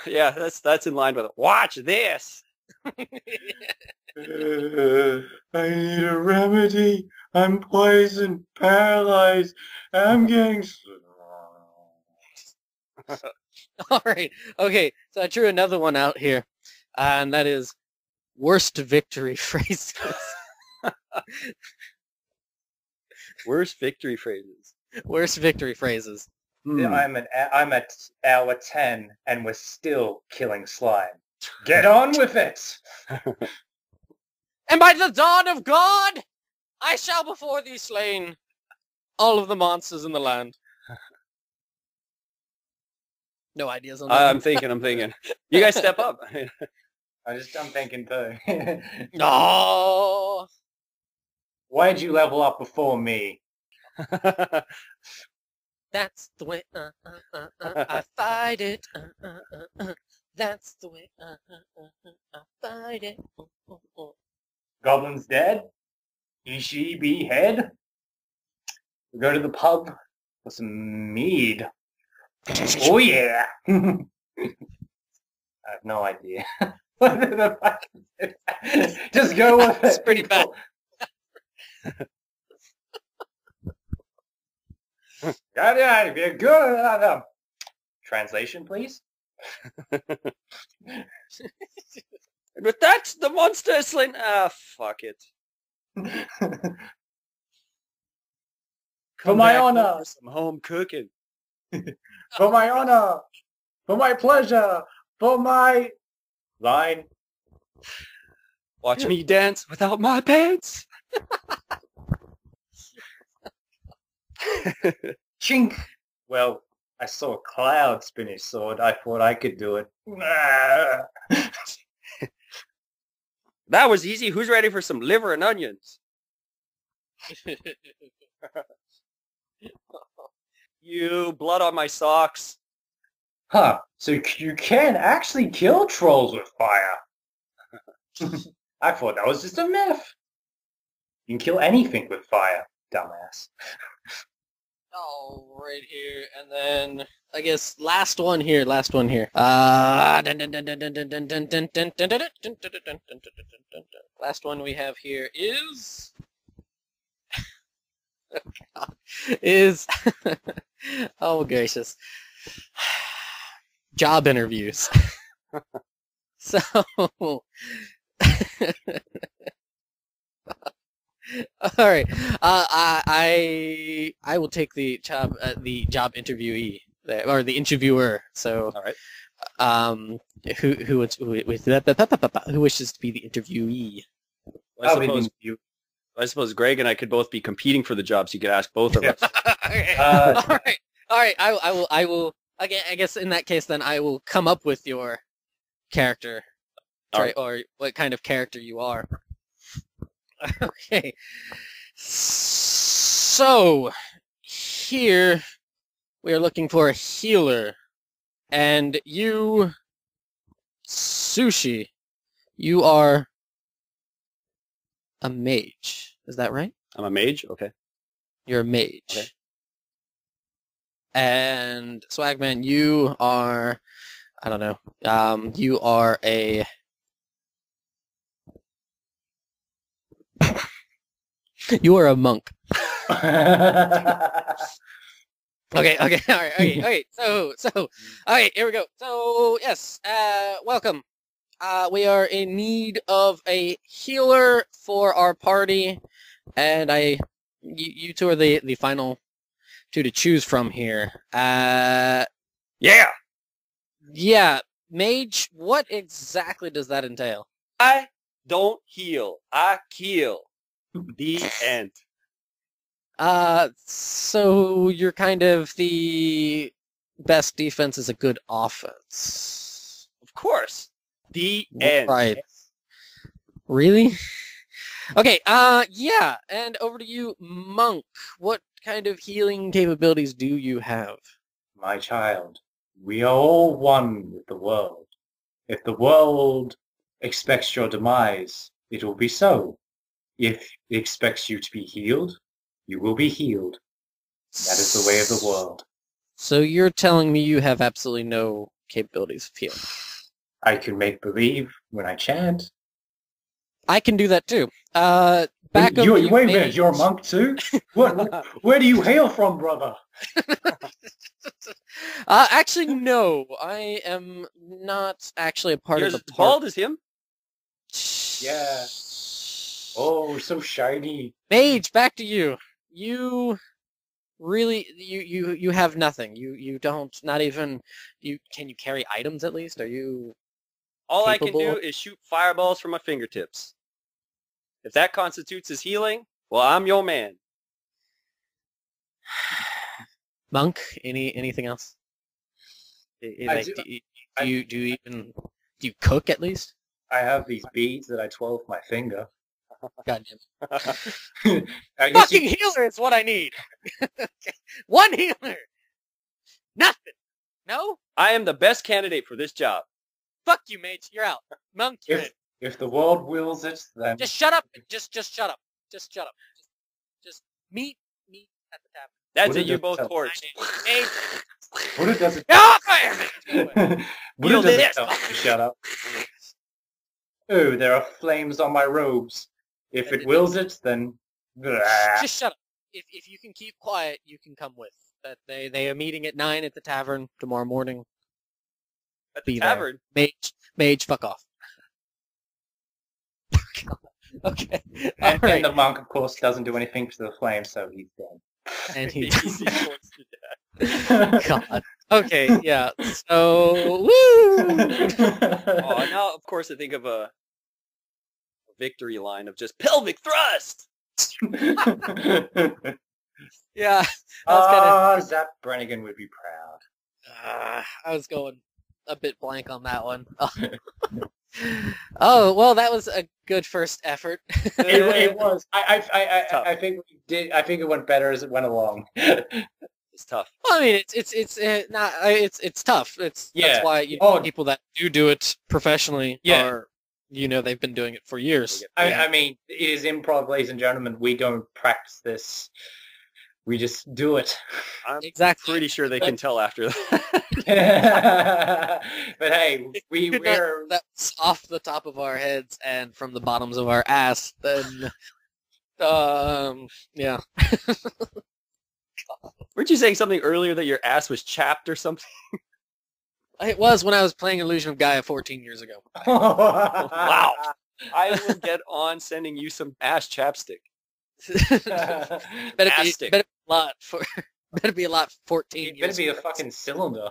Yeah, that's in line with it. Watch this. I need a remedy. I'm poisoned, paralyzed. I'm getting... All right. Okay. So I drew another one out here, and that is worst victory phrases. Worst victory phrases. Worst victory phrases. I'm at hour 10 and we're still killing slime. Get on with it! And by the dawn of God, I shall before thee slain all of the monsters in the land. No ideas on that. I'm thinking. You guys step up. I'm thinking too. No. Why'd you level up before me? That's the way I fight it. That's the way I fight it. Goblin's dead? He, she, be head? We go to the pub for some mead. Oh yeah! I have no idea. What the fuck is it? Just go with it. That's pretty bad. Yeah, be good. Translation, please. And with that, the monster is slain. Ah, fuck it. For my back honor. for some home cooking. For my honor. For my pleasure. For my line. Watch me dance without my pants. Chink. Well, I saw a cloud spin his sword. I thought I could do it. That was easy. Who's ready for some liver and onions? You blood on my socks. Huh. So you can actually kill trolls with fire. I thought that was just a myth. You can kill anything with fire, dumbass. Oh, right here, and then I guess last one here. Last one we have here is is oh gracious, job interviews. So all right, I will take the job interviewee or the interviewer. So All right. who wishes to be the interviewee? I suppose Greg and I could both be competing for the job, so you could ask both of us. All right. I will. Again, I guess in that case, then I will come up with your character, All or what kind of character you are. Okay. So here we are looking for a healer, and you, Sushi, you are a mage. Is that right? I'm a mage? Okay. You're a mage. Okay. And Swagman, you are, I don't know, you are a... You are a monk. Okay, all right. So, all right, here we go. So, yes, welcome. We are in need of a healer for our party, and you two are the final two to choose from here. Yeah! Yeah, mage, what exactly does that entail? I don't heal. I kill. The end. So you're kind of the best defense is a good offense. Of course. The end. Right. Really? Okay, yeah, and over to you, Monk. What kind of healing capabilities do you have? My child, we are all one with the world. If the world expects your demise, it will be so. if it expects you to be healed, you will be healed. That is the way of the world. So you're telling me you have absolutely no capabilities of healing? I can make believe when I chant. I can do that too. Wait a minute, you're a monk too? Where do you hail from, brother? Actually, no. I am not actually a part You're of as the bald as him? Yeah. Oh, so shiny. Mage, back to you. You really, you have nothing. You don't, not even, can you carry items at least? Are you All I can capable? do is shoot fireballs from my fingertips. If that constitutes as healing, well, I'm your man. Monk, anything else? Like, do- do you cook at least? I have these beads that I twirl with my finger. God damn. I guess Fucking healer is what I need. One healer. Nothing. No? I am the best candidate for this job. Fuck you, mage. You're out. Monk, you're in. if the world wills it, then Just shut up. Just shut up. Just shut up. Just meet at the tavern. That's What it, did you it both tell- torched. Mage. Buddha doesn't. Oh, fire! Buddha Feel doesn't this. tell me to shut up. Oh, there are flames on my robes. If it wills it, then. Just shut up. If you can keep quiet, you can come with. That they are meeting at 9 at the tavern tomorrow morning. At the Be there. tavern. Mage, fuck off. Okay. All And right. the monk, of course, doesn't do anything to the flame, so he's dead. And he. Easy points to death. God. Okay. Yeah. So. Woo. Oh, now, of course, I think of a victory line of just pelvic thrust. Yeah. I was Zap Brannigan would be proud. I was going a bit blank on that one. Oh well, that was a good first effort. It was. Tough. I think we did. I think it went better as it went along. It's tough. Well, I mean, it's not. It's tough. That's why people that do it professionally are, they've been doing it for years. I mean, it is improv, ladies and gentlemen. We don't practice this. We just do it. I'm Exactly. pretty sure they can tell after that. But hey, we're that's off the top of our heads and from the bottoms of our ass. Then, yeah. Weren't you saying something earlier that your ass was chapped or something? It was when I was playing Illusion of Gaia 14 years ago. Wow. I will get on sending you some ass chapstick. better be a lot 14 It years better be a ago. fucking cylinder.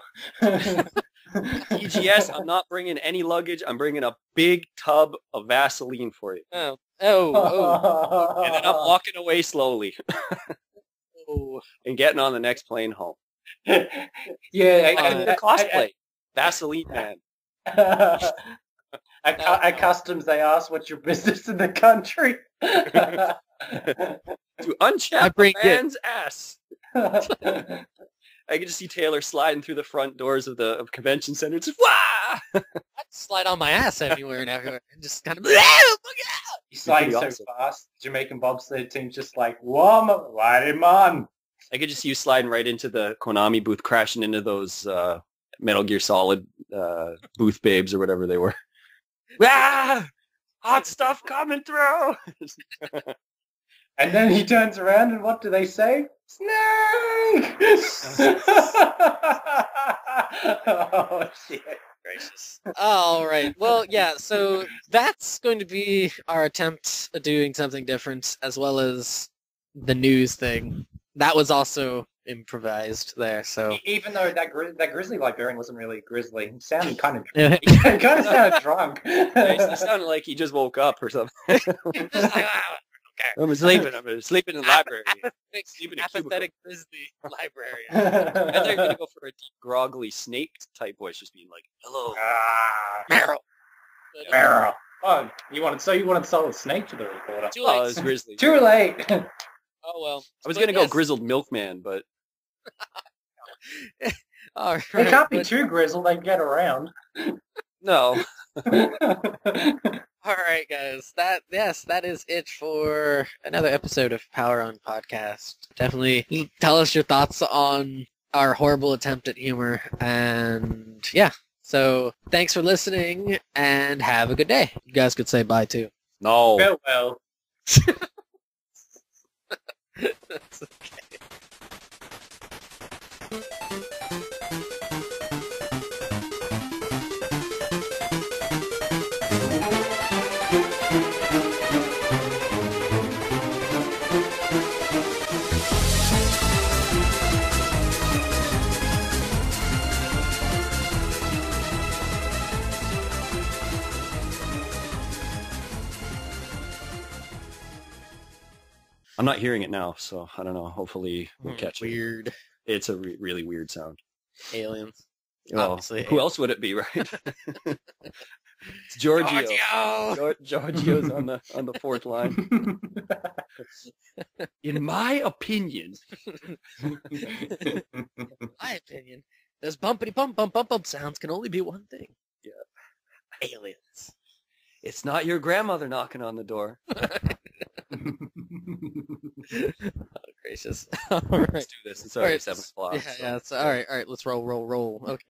EGS, I'm not bringing any luggage. I'm bringing a big tub of Vaseline for you. Oh. And then I'm walking away slowly Oh. and getting on the next plane home. Yeah, The cosplay. Vaseline man. At customs, they ask, "What's your business in the country?" To I unchap bring a man's ass. I can just see Taylor sliding through the front doors of the convention center. Just, wah! I'd slide on my ass anywhere and everywhere and just kind of. He's sliding so awesome. fast. Jamaican bobsled team's just like, "Whoa, ride him on." I could just see you sliding right into the Konami booth, crashing into those Metal Gear Solid booth babes or whatever they were. Ah! Hot stuff coming through! And then he turns around, and what do they say? Snake! Oh shit! Gracious. All right. Well, yeah. So that's going to be our attempt at doing something different, as well as the news thing. That was also improvised there. So Even though that grizzly librarian wasn't really grizzly, he sounded kind of Yeah. he kind of sounded drunk. It sounded like he just woke up or something. I'm sleeping in the library. Sleeping in a cubicle. Apathetic grizzly librarian. And they're going to go for a deep, groggly snake type voice, just being like, hello. Meryl. Meryl. Oh, you wanted to sell a snake to the reporter. Too Oh, late. it's grizzly. Too late. Oh well. I was But going to go yes. grizzled milkman, but All right. They can't be but- too grizzled. They get around. no. All right, guys. That is it for another episode of Power On Podcast. Definitely tell us your thoughts on our horrible attempt at humor, and yeah. So thanks for listening, and have a good day. You guys could say bye too. No. Farewell. That's okay. I'm not hearing it now, so I don't know. Hopefully we'll catch it. Weird It's a really weird sound. aliens. Well, Obviously. who else would it be, right? It's Giorgio. Giorgio! Giorgio's on the fourth line. In my opinion, My opinion, those bumpity bump bump bump bump sounds can only be one thing. Yeah. Aliens. it's not your grandmother knocking on the door. Oh, gracious. All right. Let's do this. It's already Alright, 7 o'clock. Yeah, so- yeah. It's all right. All right. Let's roll. Okay.